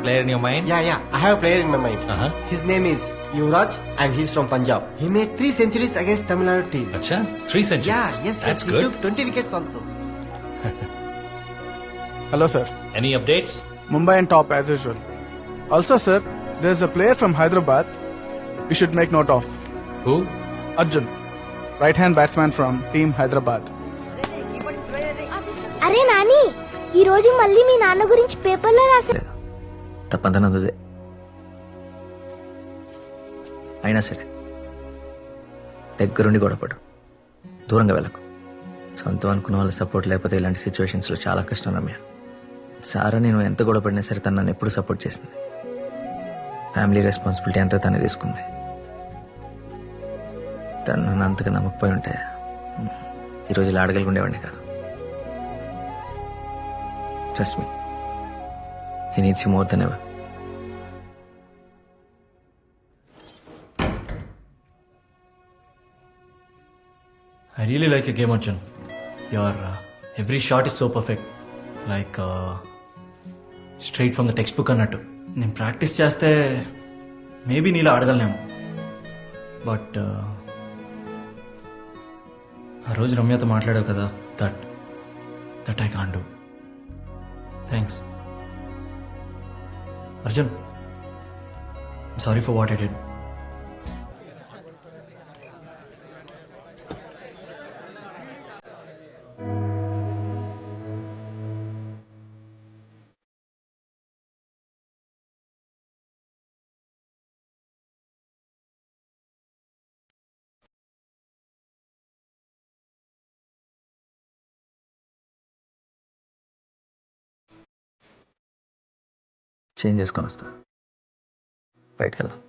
Player in your mind? Yeah. I have a player in my mind. His name is Yuvraj, and he's from Punjab. He made 3 centuries against Tamil Nadu team. అచ్చా 3 centuries. That's He good. took 20 wickets also. Hello, sir. Any updates? Mumbai on top as usual. Also, sir, there's a player from Hyderabad we should make note of. Who? Arjun, right-hand batsman from Team Hyderabad. అరే నాని, ఈ రోజు మళ్ళీ మీ నాన్న గురించి పేపర్లో రాసి లేదు, తప్పంతనదే. అయినా సరే దగ్గరుండి గొడవపడు, దూరంగా వెళ్ళకు. సొంతం అనుకున్న వాళ్ళ సపోర్ట్ లేకపోతే ఇలాంటి సిచ్యువేషన్స్లో చాలా కష్టం రమ్య. సారా నేను ఎంత గొడవపడినా సరే తను నన్ను ఎప్పుడు సపోర్ట్ చేసింది. ఫ్యామిలీ రెస్పాన్సిబిలిటీ అంతా తనే తీసుకుంది. తను నన్ను అంతగా నమ్మకపోయి ఉంటే ఈరోజు ఇలా అడగలుగుండేవాడిని కాదు. Trust me, he needs you more than ever. I really like your game, Arjun. Your every shot is so perfect. Like straight from the textbook అన్నట్టు. నేను ప్రాక్టీస్ చేస్తే మేబీ నీలా ఆడగలనేమో. బట్ ఆ రోజు రమ్యతో మాట్లాడావు కదా, that I can't do. Thanks Arjun. Sorry for what I did. Change చేసుకొని వస్తా, బయటకు వెళ్దాం.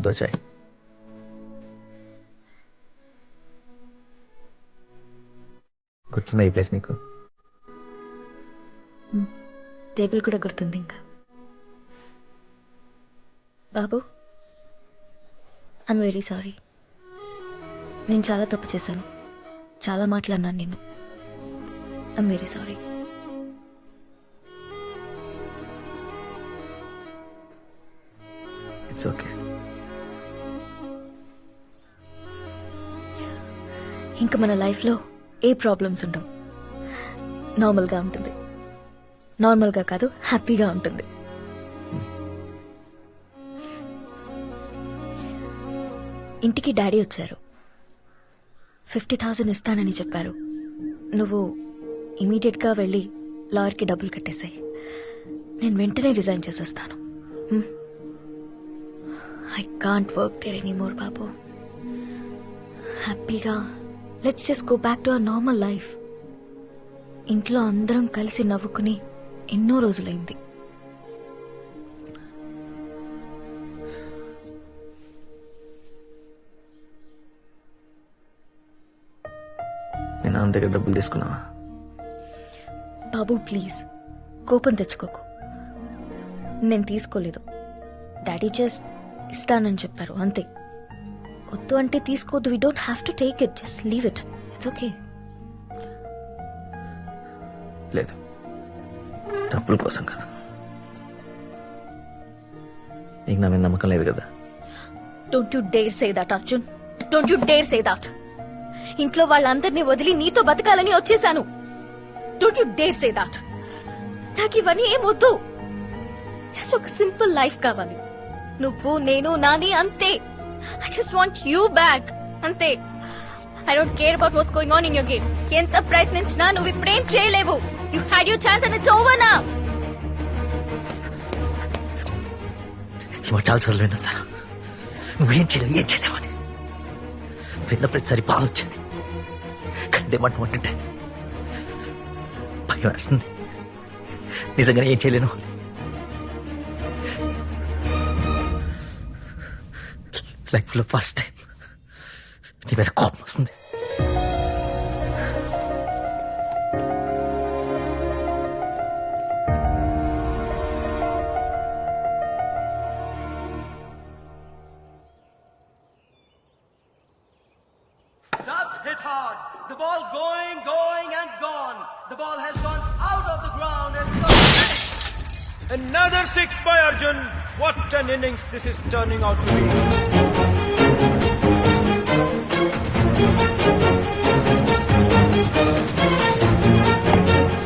దోచాయి. గుర్తుందా ఈ ప్లేస్ నీకు? టేబుల్ కూడా గుర్తుంది. ఇంకా బాబు, ఐఎమ్ వెరీ సారీ. నేను చాలా తప్పు చేశాను, చాలా మాట్లాడినాను నేను. I'm very sorry. It's okay. ఇంకా మన లైఫ్లో ఏ ప్రాబ్లమ్స్ ఉండవు. నార్మల్గా ఉంటుంది. నార్మల్గా కాదు, హ్యాపీగా ఉంటుంది. ఇంటికి డాడీ వచ్చారు. 50,000 ఇస్తానని చెప్పారు. నువ్వు ఇమీడియట్గా వెళ్ళి లాయర్కి డబ్బులు కట్టేశాయి. నేను వెంటనే రిజైన్ చేసేస్తాను. I can't work there anymore బాబు. హ్యాపీగా let's just go back to our normal life. ఇంట్లో అందరం కలిసి నవ్వుకుని ఎన్నో రోజులైంది. నేను నాన్న దగ్గర డబ్బులు తీసుకున్నావా? బాబు ప్లీజ్ కోపం తెచ్చుకోకు. నేను తీసుకోలేదు. డాడీ జస్ట్ ఇస్తానని చెప్పారు అంతే. వద్దు అంటే తీసుకోవద్దు. We don't have to take it. Just leave it. It's okay. లేదు, డబ్బుల కోసం కాదు. నీకు నా మీద నమ్మకం లేదు కదా? Don't you dare say that Arjun. Don't you dare say that. ఇంట్లో వాళ్ళందరినీ వదిలి నీతో బతకాలని వచ్చేసాను. Don't you dare say that. నాకు ఇవన్నీ ఏం వద్దు. జస్ట్ ఒక సింపుల్ లైఫ్ కావాలి. నువ్వు, నేను, నాని అంతే. I just want you back అంతే. I don't care about what's going on in your game. ఎంత ప్రయత్నించినా నువ్వు ఇప్పుడేం చేయలేవు. You had your chance and it's over now. చాలా సార్లు విన్నా సార్, నువ్వేం చేయలేవు, ఏం చేయలేవని. విన్న ప్రతిసారి బాధ వచ్చింది. కంటేమంటే భయం వేస్తుంది. నిజంగానే ఏం చేయలేను. లైఫ్ లో ఫస్ట్ టైం నీ మీద కోపం వస్తుంది. That's hit hard. The ball going and gone. The ball has gone out of the ground and gone. Another six by Arjun. What an innings this is turning out to be.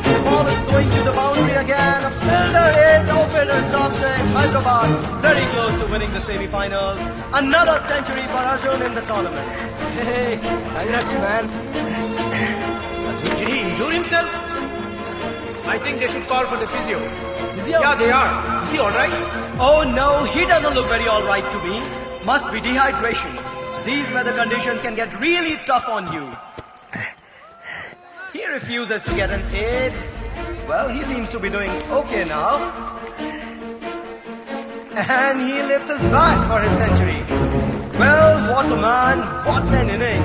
The ball is going to the boundary again. A fielder is, no fielder stops it. Hyderabad very close to winning the semi-finals. Another century for Arjun in the tournament. Hey, congrats, man. Did he injure himself? I think they should call for the physio. Yeah, they are. Is he alright? Oh no, he doesn't look very alright to me. Must be dehydration. These weather conditions can get really tough on you. He refuses to get an aid. Well, he seems to be doing okay now. And he lifts his bat for his century. Well, what a man, what an inning.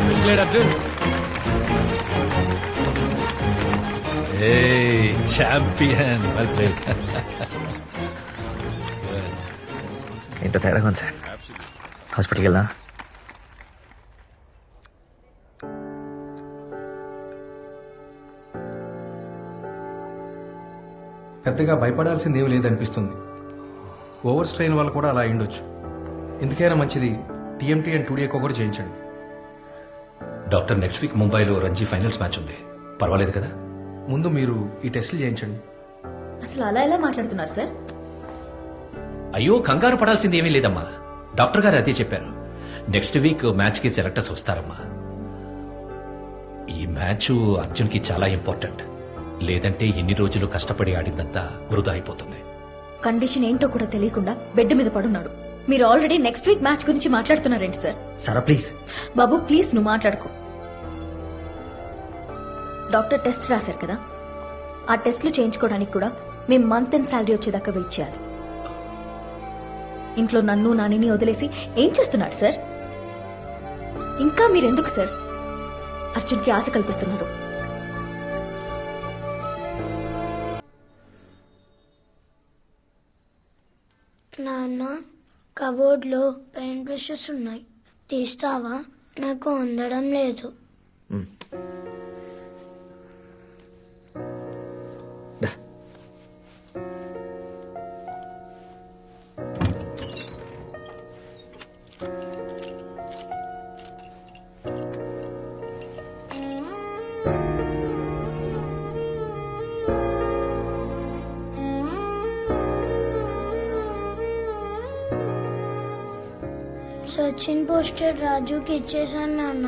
Well played, Arjun. Hey, champion. Well played. ఇంత తేడా ఉంది సార్. హాస్పిటల్కి వెళ్దా? పెద్దగా భయపడాల్సింది ఏమీ లేదనిపిస్తుంది. ఓవర్ స్ట్రెయిన్ వల్ల కూడా అలా అయిండొచ్చు. ఎందుకైనా మంచిది టీఎంటీ అండ్ 2D కూడా చేయించండి. డాక్టర్, నెక్స్ట్ వీక్ ముంబైలో రంజీ ఫైనల్స్ మ్యాచ్ ఉంది. పర్వాలేదు కదా? ముందు మీరు ఈ టెస్టులు చేయించండి. అసలు అలా ఎలా మాట్లాడుతున్నారు సార్? అయ్యో, కంగారు పడాల్సింది ఏమీ లేదమ్మా. డాక్టర్ గారు అదే చెప్పారు. నెక్స్ట్ వీక్ మ్యాచ్ కి సెలెక్టర్స్ వస్తారమ్మా. ఈ మ్యాచ్ అర్జున్ కి చాలా ఇంపార్టెంట్. లేదంటే ఎన్ని రోజులు కష్టపడి ఆడిందంతా వృధా అయిపోతుంది. కండిషన్ ఏంటో కూడా తెలియకుండా బెడ్ మీద పడున్నాడు. మీరు ఆల్రెడీ నెక్స్ట్ వీక్ మ్యాచ్ గురించి మాట్లాడుతున్నారేంటి సార్? సారా ప్లీజ్. బాబు ప్లీజ్, నువ్వు మాట్లాడుకో. డాక్టర్ టెస్ట్ రాశారు కదా, ఆ టెస్ట్లు చేయించుకోవడానికి కూడా మేము మంత్ అండ్ శాలరీ వచ్చేదాకా వెయిట్ చేయాలి. ఇంట్లో నన్ను నానిని వదిలేసి ఏం చేస్తున్నాడు సార్? ఇంకా మీరెందుకు సార్ అర్జున్కి ఆశ కల్పిస్తున్నారు? నాన్న, కబోర్డ్లో పెయిన్ బ్రషెస్ ఉన్నాయి, తీస్తావా? నాకు అందడం లేదు. సచిన్ పోస్టర్ రాజుకి ఇచ్చేసాను నాన్న.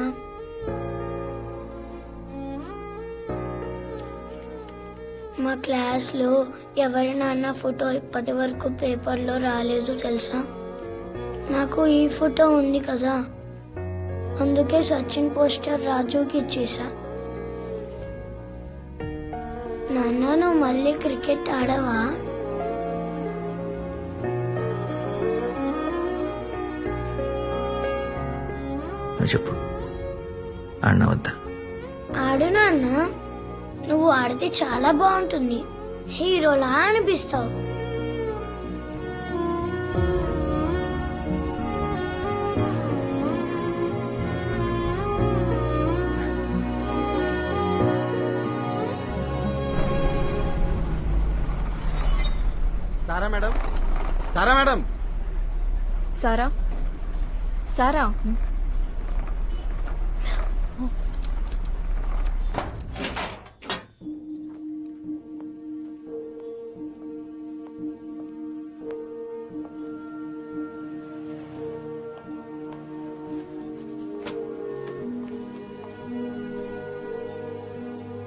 మా క్లాస్లో ఎవరి నాన్న ఫోటో ఇప్పటి వరకు పేపర్లో రాలేదు తెలుసా. నాకు ఈ ఫోటో ఉంది కదా, అందుకే సచిన్ పోస్టర్ రాజుకి ఇచ్చేసా. నాన్న నువ్వు మళ్ళీ క్రికెట్ ఆడవా? నువ్వు చెప్పు, ఆడినా వద్దా? ఆడు నాన్న, నువ్వు ఆడితే చాలా బాగుంటుంది, హీరోలా అనిపిస్తావు. సారా మేడం, సారా మేడం. సారా సారా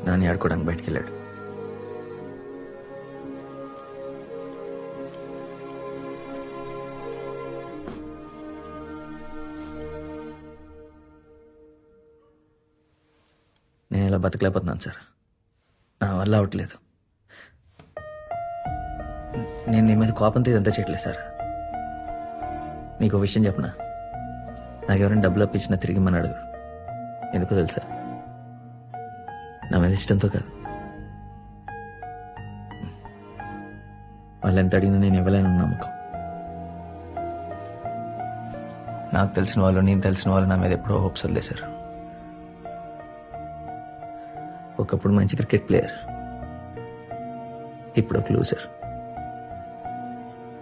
నాని ఆడుకోవడానికి బయటికి వెళ్ళాడు. నేను ఇలా బతకలేకపోతున్నాను సార్, నా వల్ల అవట్లేదు. నేను నీ మీద కోపంతో ఇదంతా చేయట్లేదు సార్. నీకు విషయం చెప్పనా, నాకు ఎవరైనా డబ్బులు అప్పించినా తిరిగి మన అడుగు. ఎందుకో తెలుసా, నా మీద ఇష్టంతో కాదు. వాళ్ళు ఎంత అడిగినా నేను ఇవ్వలేనన్న నమ్మకం. నాకు తెలిసిన వాళ్ళు, నేను తెలిసిన వాళ్ళు నా మీద ఎప్పుడో హోప్స్ వదిలేశారు. ఒకప్పుడు మంచి క్రికెట్ ప్లేయర్, ఇప్పుడు ఒక లూజర్.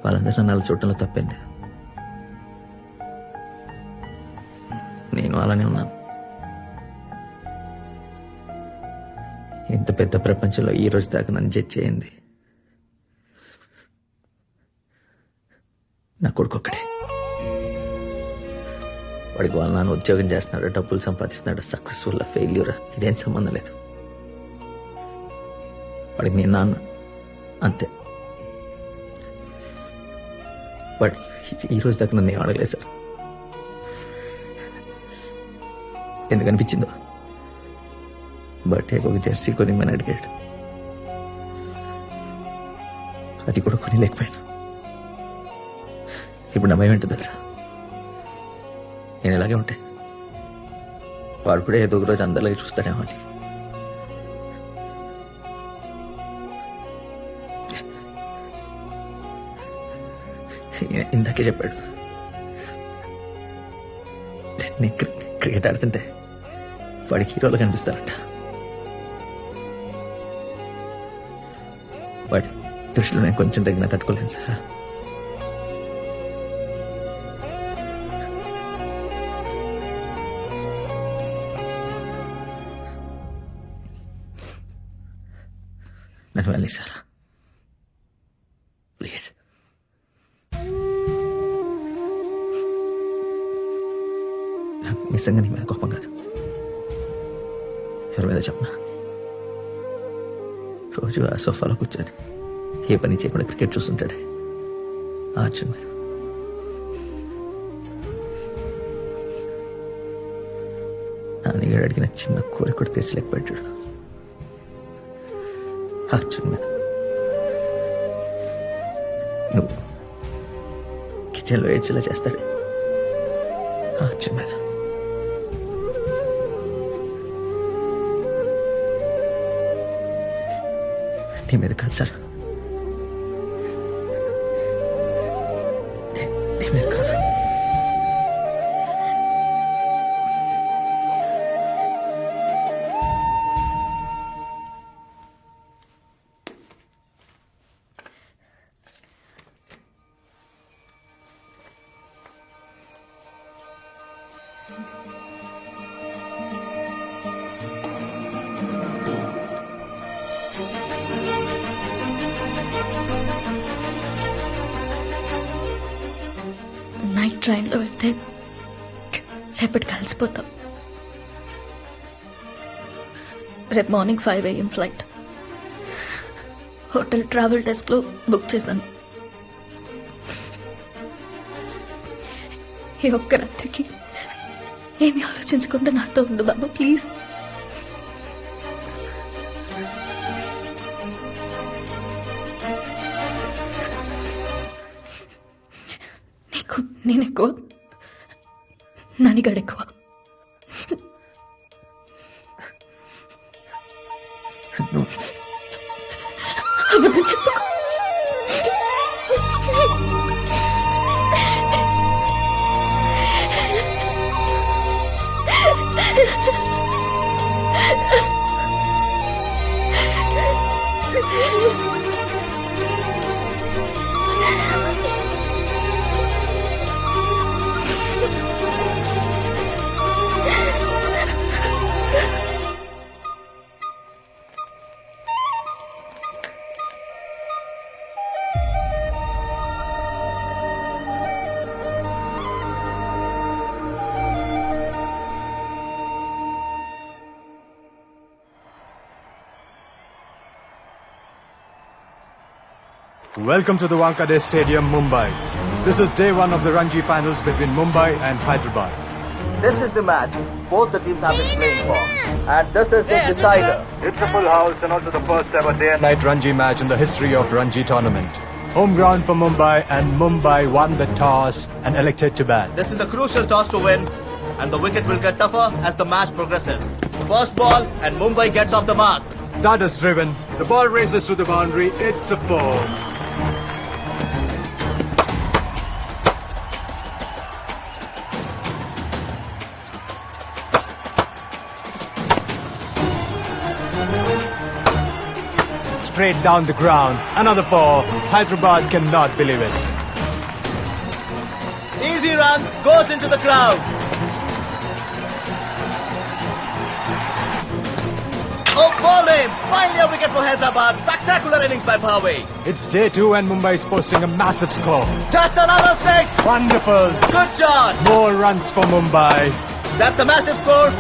వాళ్ళందరూ నన్ను అలా చూడటంలో తప్పేం లేదు. నేను అలానే ఉన్నాను. ఇంత పెద్ద ప్రపంచంలో ఈ రోజు దాకా నన్ను జడ్జ్ చేయింది నా కొడుకు ఒక్కడే. వాడికి వాళ్ళ నాన్న ఉద్యోగం చేస్తున్నాడు, డబ్బులు సంపాదిస్తున్నాడు, సక్సెస్ఫుల్ ఫెయిల్యూర్ ఇదేం సంబంధం లేదు. వాడికి నేను నాన్న అంతే. బట్ ఈ రోజు దాకా నన్ను ఏం అడగలేదు సార్. ఎందుకు అనిపించిందో, బర్త్డేకి ఒక జెర్సీ కొనిమని అడిగాడు, అది కూడా కొని లేకపోయాను. ఇప్పుడు నా భయం ఏంటో తెలుసా, నేను ఇలాగే ఉంటే వాడు కూడా ఏదో ఒక రోజు అందరిలాగే చూస్తాడేమో అని. ఇందాకే చెప్పాడు, నేను క్రికెట్ ఆడుతుంటే వాడికి హీరోలు కనిపిస్తారంట. వాడి దృష్టిలో నేను కొంచెం తగిన తట్టుకోలేను సార్. నన్ను వెళ్ళి సార్ ప్లీజ్. నిజంగా నీ మీద కోపం కాదు, ఎవరి మీద చెప్పనా. రోజు ఆ సోఫాలో కూర్చొని ఏ పని చేయకుండా క్రికెట్ చూస్తుంటాడే ఆ అర్జున్ మీద. నాన్నగారు అడిగిన చిన్న కోరిక కూడా తీర్చలేకపోయాడు చూడు ఆ అర్జున్ మీద. నువ్వు కిచెన్లో ఏడ్చేలా చేస్తాడే ఆ అర్జున్ మీద. నీ మీద కాదు సార్, నీ మీద కాదు. ట్రైన్లో వెళ్తే రేపటి కలిసిపోతాం. రేపు morning 5 AM flight. Hotel travel డెస్క్లో బుక్ చేశాను. ఈ ఒక్క రాత్రికి ఏమి ఆలోచించకుండా నాతో ఉండు బాబు, ప్లీజ్. నీకు నేను ఎక్కువ, నానిగాడు ఎక్కువ. అబద్ధం చెప్పుకో. Welcome to the Wankhede Stadium, Mumbai. This is day one of the Ranji finals between Mumbai and Hyderabad. This is the match both the teams have been playing for. And this is the decider. It's a full house and also the first ever day and night Ranji match in the history of Ranji tournament. Home ground for Mumbai, and Mumbai won the toss and elected to bat. This is a crucial toss to win, and the wicket will get tougher as the match progresses. First ball, and Mumbai gets off the mark. That is driven. The ball races to the boundary. It's a 4. Straight down the ground. Another 4. Hyderabad cannot believe it. Easy run goes into the crowd. Oh, ball aim! Finally a wicket for Hyderabad. Spectacular innings by Bhavi. It's day 2 and Mumbai is posting a massive score. That's another 6. Wonderful. Good shot. More runs for Mumbai. That's a massive score.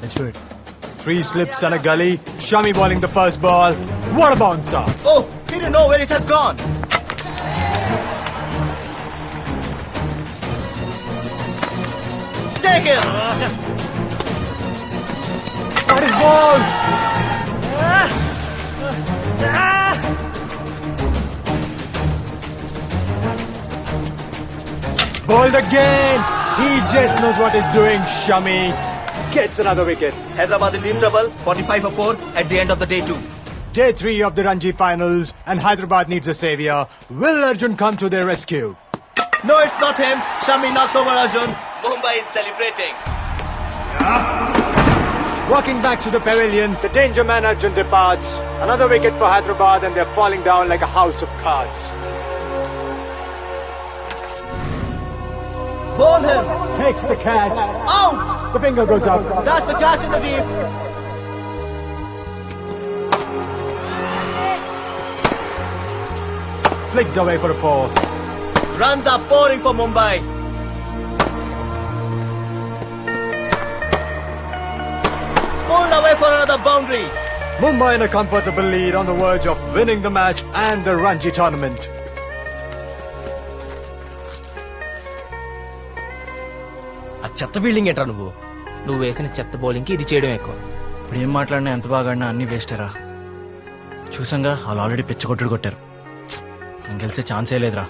Let's do it. 3 slips and a gully. Shami bowling the first ball. What a bouncer. Oh, he didn't know where it has gone. Take him. That is ball. Bowled again. He just knows what he's doing. Shami gets another wicket. Hyderabad in deep trouble. 45 for 4 at the end of the day 2. Day 3 of the Ranji finals, and Hyderabad needs a savior. Will Arjun come to their rescue? No, it's not him. Shami knocks over Arjun. Mumbai is celebrating. Walking back to the pavilion, the danger man Arjun departs. Another wicket for Hyderabad, and they're falling down like a house of cards. Bowl him. Takes the catch. Out. The finger goes up. That's the catch in the deep. Flicked away for a 4. Runs are pouring for Mumbai. Pulled away for another boundary. Mumbai in a comfortable lead on the verge of winning the match and the Ranji tournament. ఆ చెత్త ఫీల్డింగ్ ఏంట్రా నువ్వు వేసిన చెత్త బౌలింగ్కి ఇది చేయడం ఎక్కువ. ఇప్పుడు ఏం మాట్లాడినా ఎంత బాగా ఆడినా అన్ని వేస్టరా. చూసంగా వాళ్ళు ఆల్రెడీ పిచ్చగొట్టుడు కొట్టారు. నేను గెలిచే ఛాన్సే లేదురా.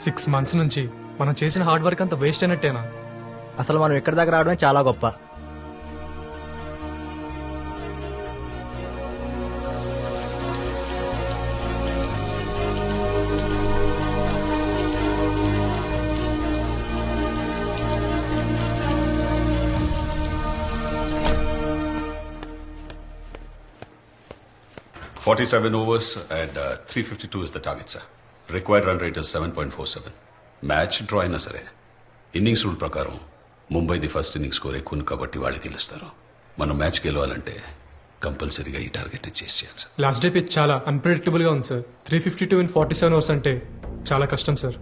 6 months నుంచి మనం చేసిన హార్డ్ వర్క్ అంతా వేస్ట్ అయినట్టేనా? అసలు మనం ఎక్కడి దాకా రావడమే చాలా గొప్ప. $47 overs and 352 is the target, sir. Required run rate is 7.47. Match draw అయినా సరే ఇన్నింగ్స్ రూల్ ప్రకారం ముంబైది ఫస్ట్ ఇన్నింగ్స్ స్కోర్ ఎక్కువ కాబట్టి వాళ్ళు గెలుస్తారు. మనం మ్యాచ్ గెలవాలంటే కంపల్సరీగా ఈ టార్గెట్ చేసేయాలి సార్. లాస్ట్ డే పిచ్ చాలా అన్ప్రెడిక్టబుల్ గా ఉంది సార్. 352 in 47 overs అంటే చాలా కష్టం sir.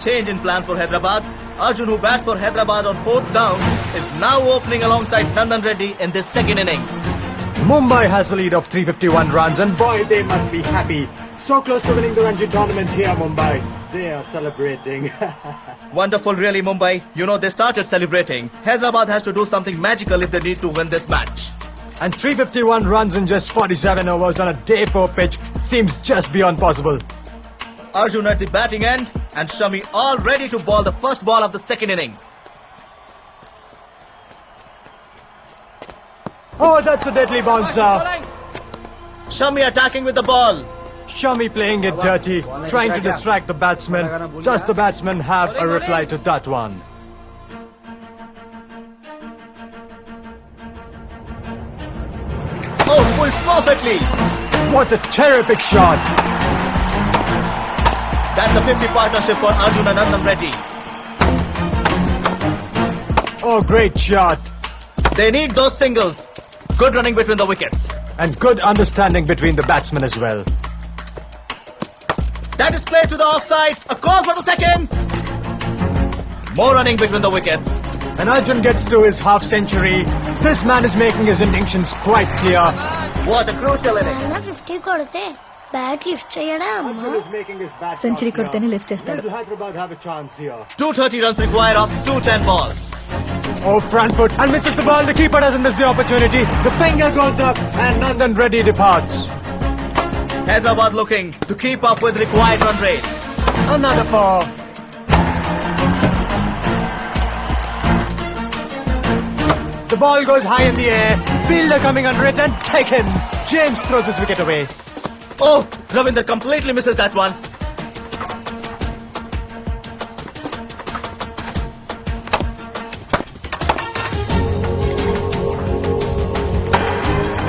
Change in plans for Hyderabad. Arjun, who bats for Hyderabad on 4th down, is now opening alongside Nandan Reddy in this second innings. Mumbai has a lead of 351 runs, and boy, they must be happy. So close to winning the Ranji tournament here, Mumbai. They are celebrating. Wonderful, really, Mumbai. You know, they started celebrating. Hyderabad has to do something magical if they need to win this match. And 351 runs in just 47 overs on a day 4 pitch seems just beyond possible. Arjun at the batting end, and Shami all ready to ball the first ball of the second innings. Oh, that's a deadly bouncer. Shami attacking with the ball. Shami playing it dirty, trying to distract the batsman. Does the batsman have a reply to that one? Oh, pulled perfectly. What a terrific shot. That's a 50 partnership for Arjun and Nandan Reddy. Oh, great shot. They need those singles. Good running between the wickets. And good understanding between the batsmen as well. That is played to the offside. A call for the second. More running between the wickets. And Arjun gets to his half century. This man is making his intentions quite clear. What a crucial inning. 50 కొడితే బ్యాట్ లిఫ్ట్ చేయడా అమ్మా? సెంచరీ కొడితేనే లిఫ్ట్ చేస్తాడు. 230 runs required of 210 balls. Oh, front foot and misses the ball. The keeper doesn't miss the opportunity. The finger goes up and Nandan Reddy departs. Hyderabad looking to keep up with required run rate. Another 4. The ball goes high in the air. Fielder coming under it and taken. James throws his wicket away. Oh, Ravinder completely misses that one.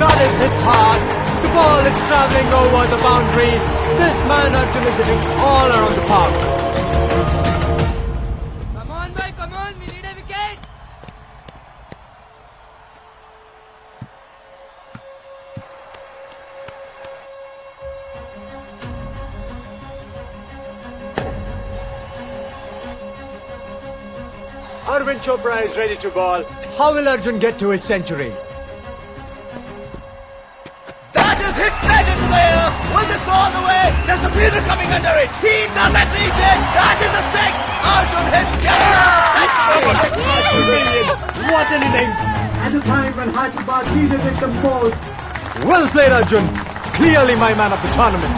That is hit hard. The ball is traveling over the boundary. This man Arjun is hitting all around the park. Come on, boy, come on. We need a wicket. Arvind Chopra is ready to ball. How will Arjun get to his century? That is hit straight into the air. Will this go all the way? There's the fielder coming under it. He doesn't reach it. That is a six. Arjun hits century. What an innings! At a time when Hyderabad needed it the most. Well played, Arjun. Clearly my man of the tournament.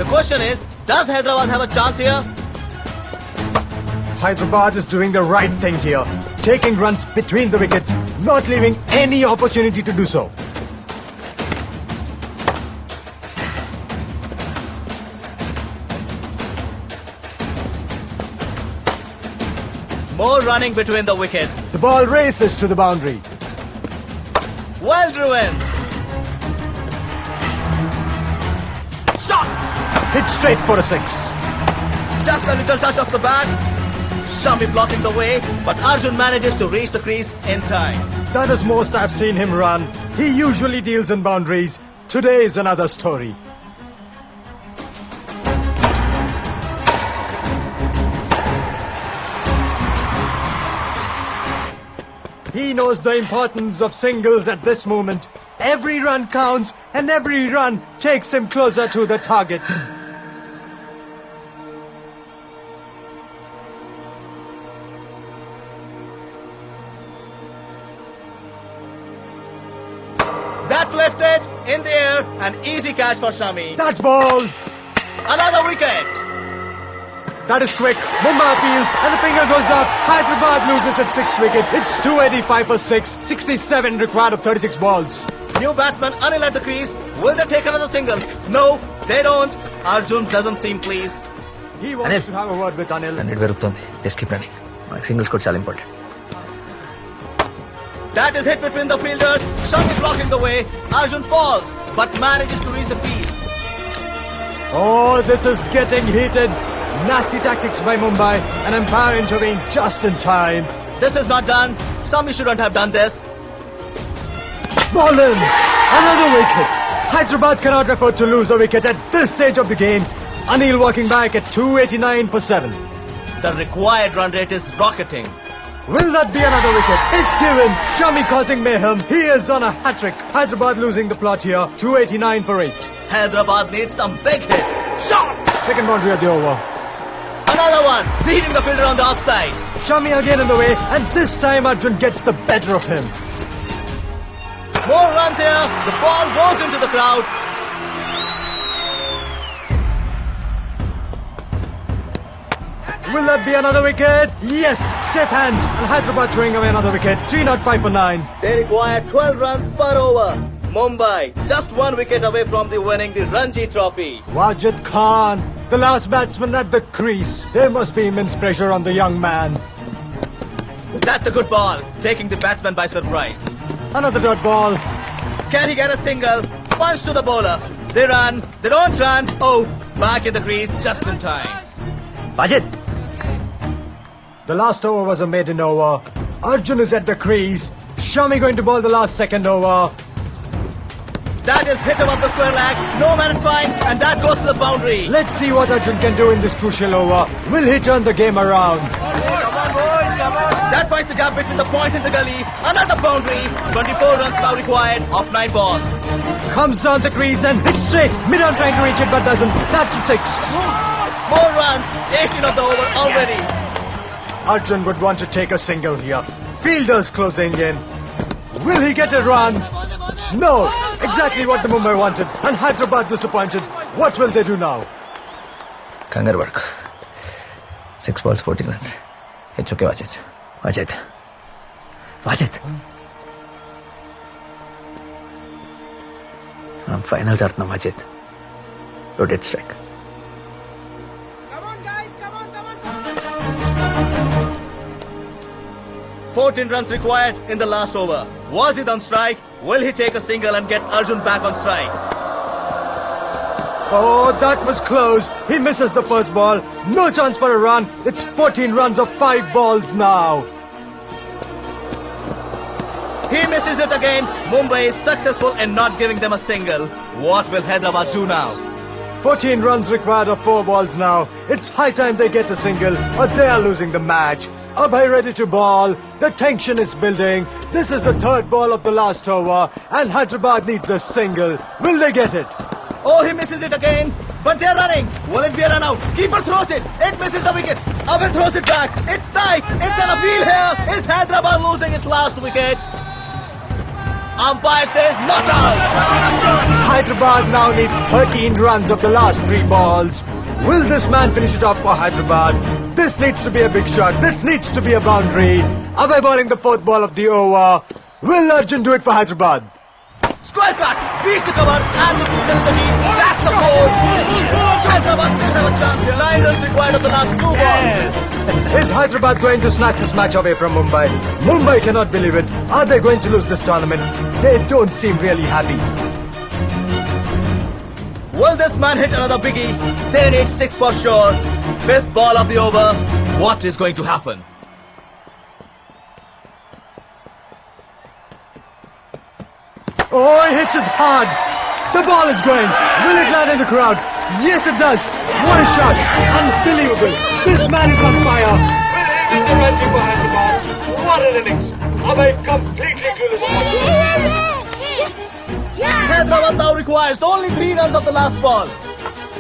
The question is, does Hyderabad have a chance here? Hyderabad is doing the right thing here. Taking runs between the wickets, not leaving any opportunity to do so. More running between the wickets. The ball races to the boundary. Well driven. Shot! Hit straight for a 6. Just a little touch of the bat. Shami blocking the way, but Arjun manages to reach the crease in time. That is most I've seen him run. He usually deals in boundaries. Today is another story. He knows the importance of singles at this moment. Every run counts and every run takes him closer to the target. That's lifted in the air. An easy catch for Shami. That's ball. Another wicket. That is quick. Mumbai appeals and the finger goes up. Hyderabad loses its 6th wicket. It's 285 for 6. 67 required of 36 balls. New batsman Anil at the crease. Will they take another single? No, they don't. Arjun doesn't seem pleased. He wants to have a word with Anil. Run rate పెరుగుతుంది. Just keep running. మనకి సింగిల్స్ కూడా చాలా important. That is hit between the fielders. Shami blocking the way. Arjun falls, but manages to reach the crease. Oh, this is getting heated. Nasty tactics by Mumbai, and umpire intervened just in time. This is not done. Shami shouldn't have done this. Ball in. Another wicket. Hyderabad cannot afford to lose a wicket at this stage of the game. Anil walking back at 289 for 7. The required run rate is rocketing. Will that be another wicket? It's given. Shami causing mayhem. He is on a hat-trick. Hyderabad losing the plot here. 289 for 8. Hyderabad needs some big hits. Shot! Second boundary of the over. Another one. Beating the fielder on the offside. Shami again in the way, and this time Arjun gets the better of him. More runs here. The ball goes into the crowd. Will that be another wicket? Yes! Safe hands, and Hyderabad throwing away another wicket. 305 for 9. They require 12 runs per over. Mumbai just 1 wicket away from the winning the Ranji Trophy. Wajid Khan, the last batsman at the crease. There must be immense pressure on the young man. That's a good ball, taking the batsman by surprise. Another dot ball. Can he get a single? Punch to the bowler. They run, they don't run. Oh, back in the crease just in time. Wajid! The last over was a maiden over. Arjun is at the crease. Shami going to bowl the last second over. That is hit above the square leg. No man finds, and that goes to the boundary. Let's see what Arjun can do in this crucial over. Will he turn the game around? That finds the gap between the point and the gully. Another boundary. 24 runs now required of 9 balls. Comes down the crease and hits straight. Mid-on trying to reach it but doesn't. That's a 6. More runs. 18 of the over already. Arjun would want to take a single here. Fielders closing in. Will he get a run? No. Exactly what the Mumbai wanted. And Hyderabad disappointed. What will they do now? కంగారు పడకు 6 balls 14 runs. It's okay, Wajid. మనం ఫైనల్స్ ఆడుతున్నాం Wajid. Rotate strike. 14 runs required in the last over. Wajid on strike. Will he take a single and get Arjun back on strike? Oh, that was close. He misses the first ball. No chance for a run. It's 14 runs of 5 balls now. He misses it again. Mumbai is successful in not giving them a single. What will Hyderabad do now? 14 runs required of 4 balls now. It's high time they get a single or they are losing the match. Abhay ready to ball. The tension is building. This is the 3rd ball of the last over and Hyderabad needs a single. Will they get it? Oh, he misses it again. But they're running. Will it be a run out? Keeper throws it. It misses the wicket. Abhay throws it back. It's tight. It's an appeal here. Is Hyderabad losing its last wicket? Umpire says not out. Hyderabad now needs 13 runs of the last 3 balls. Will this man finish it off for Hyderabad? This needs to be a big shot. This needs to be a boundary. Abhay bowling the 4th ball of the over. Will Arjun do it for Hyderabad? Square cut. Beats the cover and the keeper in the lead. That's the 4. Hyderabad still have a chance here. 9 runs required of the last 2 balls. Is Hyderabad going to snatch this match away from Mumbai? Mumbai cannot believe it. Are they going to lose this tournament? They don't seem really happy. Will this man hit another biggie? They need 6 for sure. 5th ball of the over. What is going to happen? Oh, he hits it hard. The ball is going. Will it land in the crowd? Yes, it does. What a shot. Unbelievable. This man is on fire. Will it be the for Hyderabad? What an innings. Abhay completely clueless about Hyderabad now requires only 3 runs of the last ball.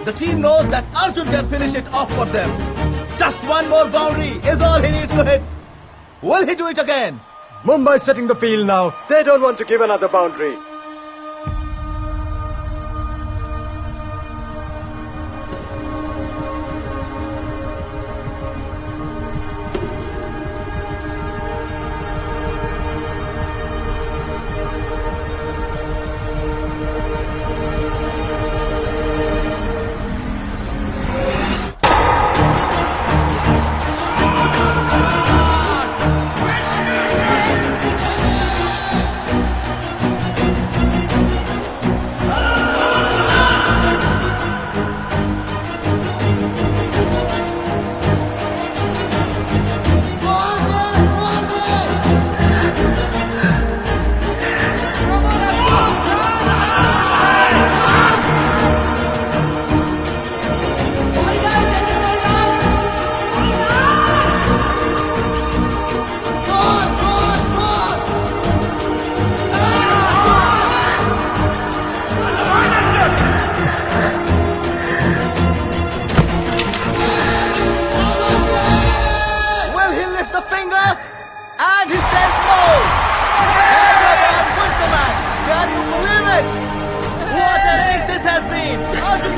The team knows that Arjun can finish it off for them. Just 1 more boundary is all he needs to hit. Will he do it again? Mumbai setting the field now. They don't want to give another boundary.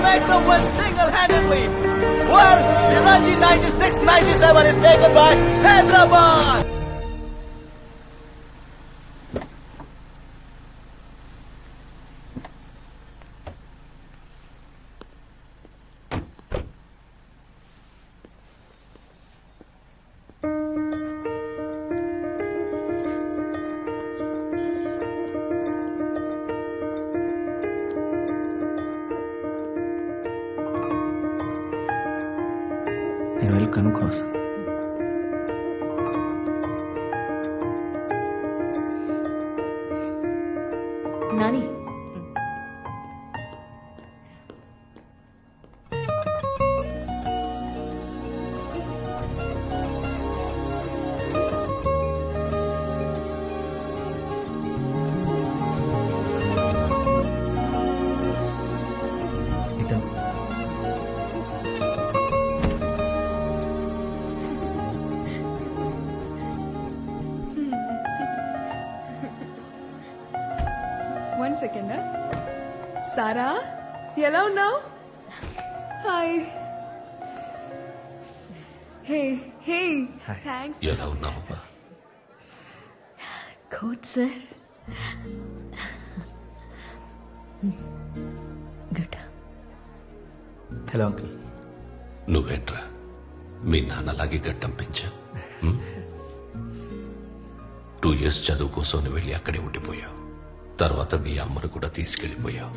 takes the win single-handedly. Well, the Ranji 96-97 is taken by Hyderabad. నేను వెళ్ళి కనుక్కొని వస్తాను. నాని ఇతను వన్ సెకండ్. సారా ఎలా ఉన్నావు? హాయ్. Hey hey thanks. ఎలా ఉన్నావమ్మా? Good sir. Good. Hello uncle. నువ్వేంట్రా మీ నాన్నలాగే గడ్డంపించా? 2 years చదువు కోసం నువ్వు వెళ్ళి అక్కడే ఉండిపోయావు. తర్వాత మీ అమ్మను కూడా తీసుకెళ్లిపోయావు.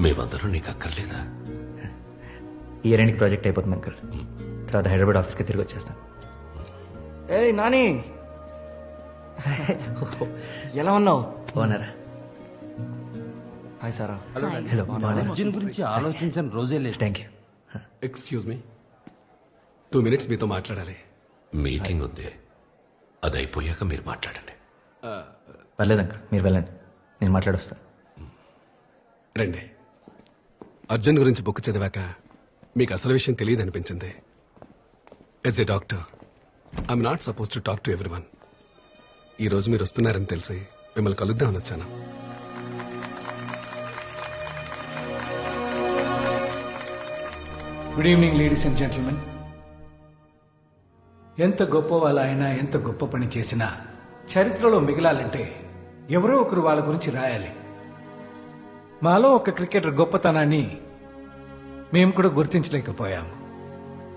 మేమందరం నీకు అక్కర్లేదా? ఈ రెండుకి ప్రాజెక్ట్ అయిపోతుంది అంకుల్. తర్వాత హైదరాబాద్ ఆఫీస్కి తిరిగి వచ్చేస్తాను. ఏయ్ నాని, ఎలా ఉన్నావు? బాగున్నారా? హాయ్ సారా. హలో. అర్జున్ గురించి ఆలోచించని రోజే లేదు. Thank you. Excuse me, 2 minutes మీతో మాట్లాడాలి. మీటింగ్ ఉంది, అది అయిపోయాక మీరు మాట్లాడండి. పర్లేదు అంకుల్, మీరు వెళ్ళండి, నేను మాట్లాడొస్తాను. రండి. అర్జున్ గురించి బుక్ చదివాక మీకు అసలు విషయం తెలియదు అనిపించింది. As a doctor I'm not suppose to talk to everyone. ఈ రోజు మీరు వస్తున్నారని తెలిసి మిమ్మల్ని కలుద్దామని వచ్చాను. Good evening ladies and gentlemen. ఎంత గొప్ప వాళ్ళైనా ఎంత గొప్ప పని చేసినా చరిత్రలో మిగలాలంటే ఎవరో ఒకరు వాళ్ళ గురించి రాయాలి. మాలో ఒక క్రికెటర్ గొప్పతనాన్ని మేము కూడా గుర్తించలేకపోయాము.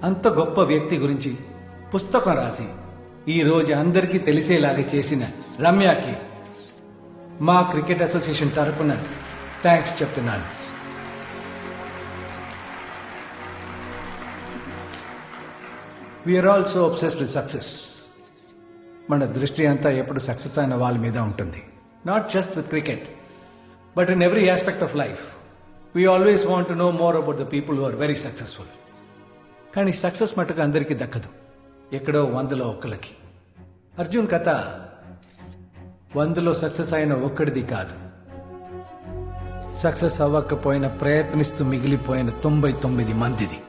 అంత గొప్ప వ్యక్తి గురించి పుస్తకం రాసి ఈ రోజు అందరికీ తెలిసేలాగా చేసిన రమ్యకి మా క్రికెట్ అసోసియేషన్ తరపున థ్యాంక్స్ చెప్తున్నాను. We are also obsessed with success. మన దృష్టి అంతా ఎప్పుడు సక్సెస్ అయిన వాళ్ళ మీద ఉంటుంది. Not just with cricket but in every aspect of life. We always want to know more about the people who are very successful. కానీ సక్సెస్ మటుకు అందరికీ దక్కదు, ఎక్కడో 100లో ఒక్కలకి. అర్జున్ కథ 100లో సక్సెస్ అయిన ఒక్కడిది కాదు, సక్సెస్ అవ్వకపోయిన ప్రయత్నిస్తూ మిగిలిపోయిన 99 మందిది.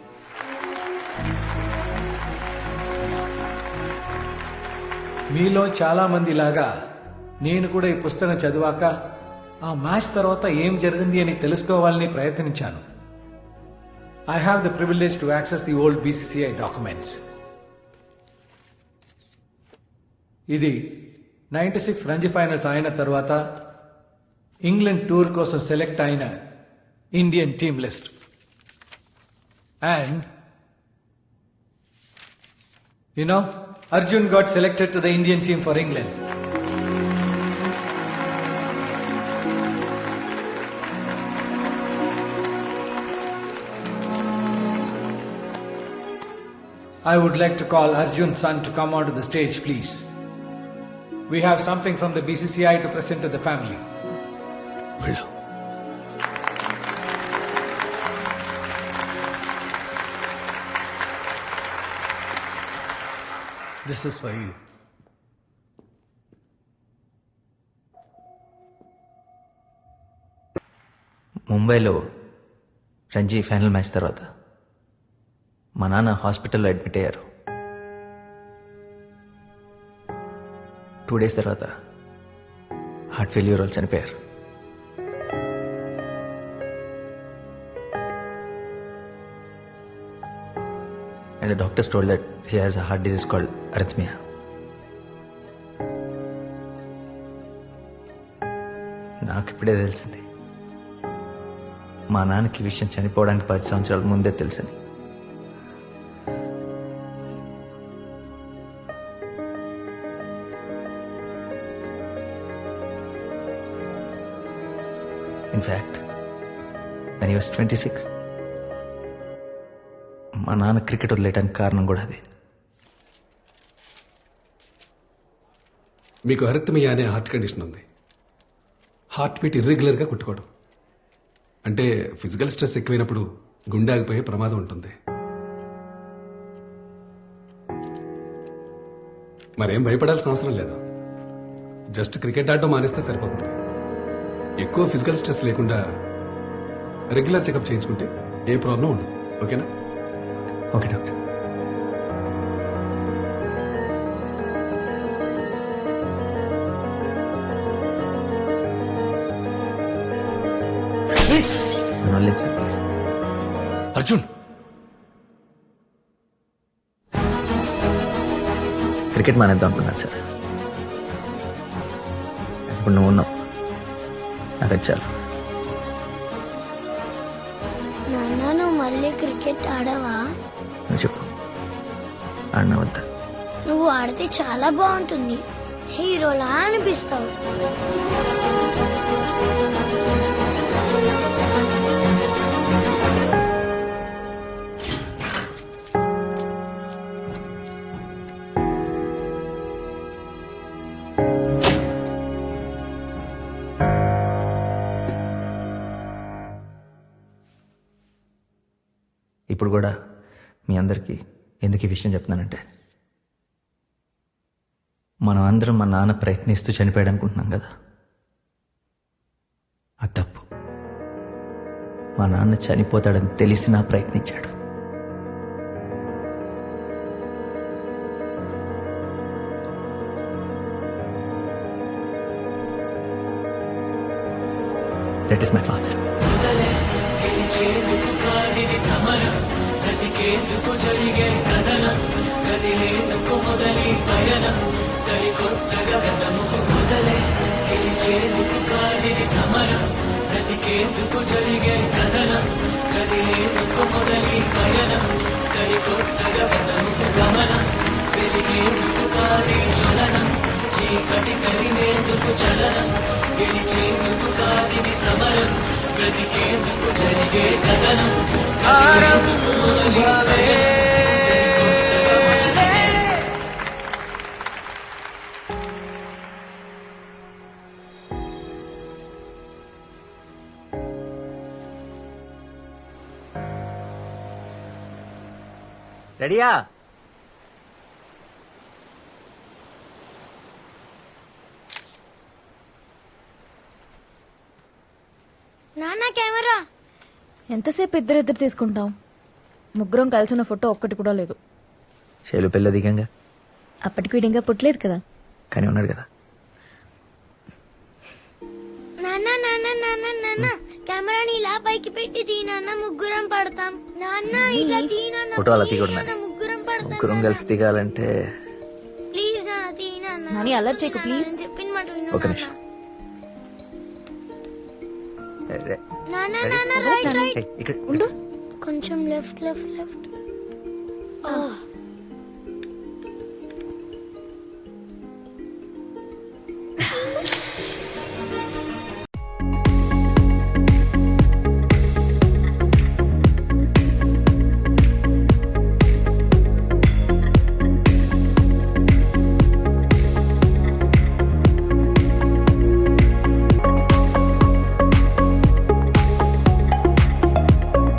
మీలో చాలా మంది లాగా నేను కూడా ఈ పుస్తకం చదివాక ఆ మ్యాచ్ తర్వాత ఏం జరిగింది అని తెలుసుకోవాలని ప్రయత్నించాను. I have the privilege to access the old BCCI documents. ఇది 96 రంజీ ఫైనల్స్ అయిన తర్వాత ఇంగ్లాండ్ టూర్ కోసం సెలెక్ట్ అయిన Indian team list. And you know, Arjun got selected to the Indian team for England. I would like to call Arjun's son to come onto the stage, please. We have something from the BCCI to present to the family. వెళ్ళు. This is for you. ముంబైలో రంజీ ఫైనల్ మ్యాచ్ తర్వాత మా నాన్న హాస్పిటల్లో అడ్మిట్ అయ్యారు. 2 days తర్వాత హార్ట్ ఫెయిల్యూర్ వాళ్ళు చనిపోయారు. And the doctors told that he has a heart disease called arrhythmia. నాకు ఇప్పుడే తెలిసింది మా నాన్నకి ఈ విషయం చనిపోవడానికి 10 సంవత్సరాల ముందే తెలుసని. ఇన్ఫ్యాక్ట్ when he was 26 మా నాన్న క్రికెట్ వదిలేయడానికి కారణం కూడా అదే. మీకు అరిథ్మియా అనే హార్ట్ కండిషన్ ఉంది. హార్ట్ బీట్ ఇర్రెగ్యులర్గా కొట్టుకోవడం అంటే ఫిజికల్ స్ట్రెస్ ఎక్కువైనప్పుడు గుండె ఆగిపోయే ప్రమాదం ఉంటుంది. మరేం భయపడాల్సిన అవసరం లేదు. జస్ట్ క్రికెట్ ఆడడం మానేస్తే సరిపోతుంది. ఎక్కువ ఫిజికల్ స్ట్రెస్ లేకుండా రెగ్యులర్ చెకప్ చేయించుకుంటే ఏ ప్రాబ్లం ఉండదు. ఓకేనా? Okay doctor. అర్జున్, క్రికెట్ మానేద్దాం అనుకున్నాను సార్. ఇప్పుడు నువ్వు ఉన్నావు, నాకు అది చాలు. నాన్న నువ్వు మళ్ళీ క్రికెట్ ఆడవా? నువ్వు చెప్పు, ఆడినా వద్దా? నువ్వు ఆడితే చాలా బాగుంటుంది, హీరోలా అనిపిస్తావు. ఇప్పుడు కూడా మీ అందరికీ ఎందుకు ఈ విషయం చెప్తున్నానంటే, మనం అందరం మా నాన్న ప్రయత్నిస్తూ చనిపోయాడు అనుకుంటున్నాం కదా, అది తప్పు. మా నాన్న చనిపోతాడని తెలిసినా ప్రయత్నించాడు. That is my father. రెడీయా? నాన్న కెమెరా. ఎంతసేపు ఇద్దరిద్దరు తీసుకుంటాం? ముగ్గురం కలిసిన ఫోటో ఒక్కటి కూడా లేదు. శైలు పిల్ల దిగంగా, అప్పటికి వీడింగా పుట్టలేదు కదా. కానీ ఉన్నాడు కదా. నాన్న నాన్న నాన్న నాన్న కెమెరాని ఇలా పైకి పెట్టి తీ నాన్న, ముగ్గురం పడతాం. నాన్న ఇలా తీ నాన్న, ఫోటో అలా please తీయకూడదు నాన్న, ముగ్గురం పడతాం. ముగ్గురం కలిసి దిగాలంటే ప్లీజ్ నాన్న తీ నాన్న. నాని అలర్ట్ చేయకు ప్లీజ్. నేను చెప్పిన మాట విను ఒక నిమిషం. నాన్న నాన్న రైట్ రైట్ ఇక్కడ ఉండు. కొంచెం లెఫ్ట్ లెఫ్ట్ లెఫ్ట్.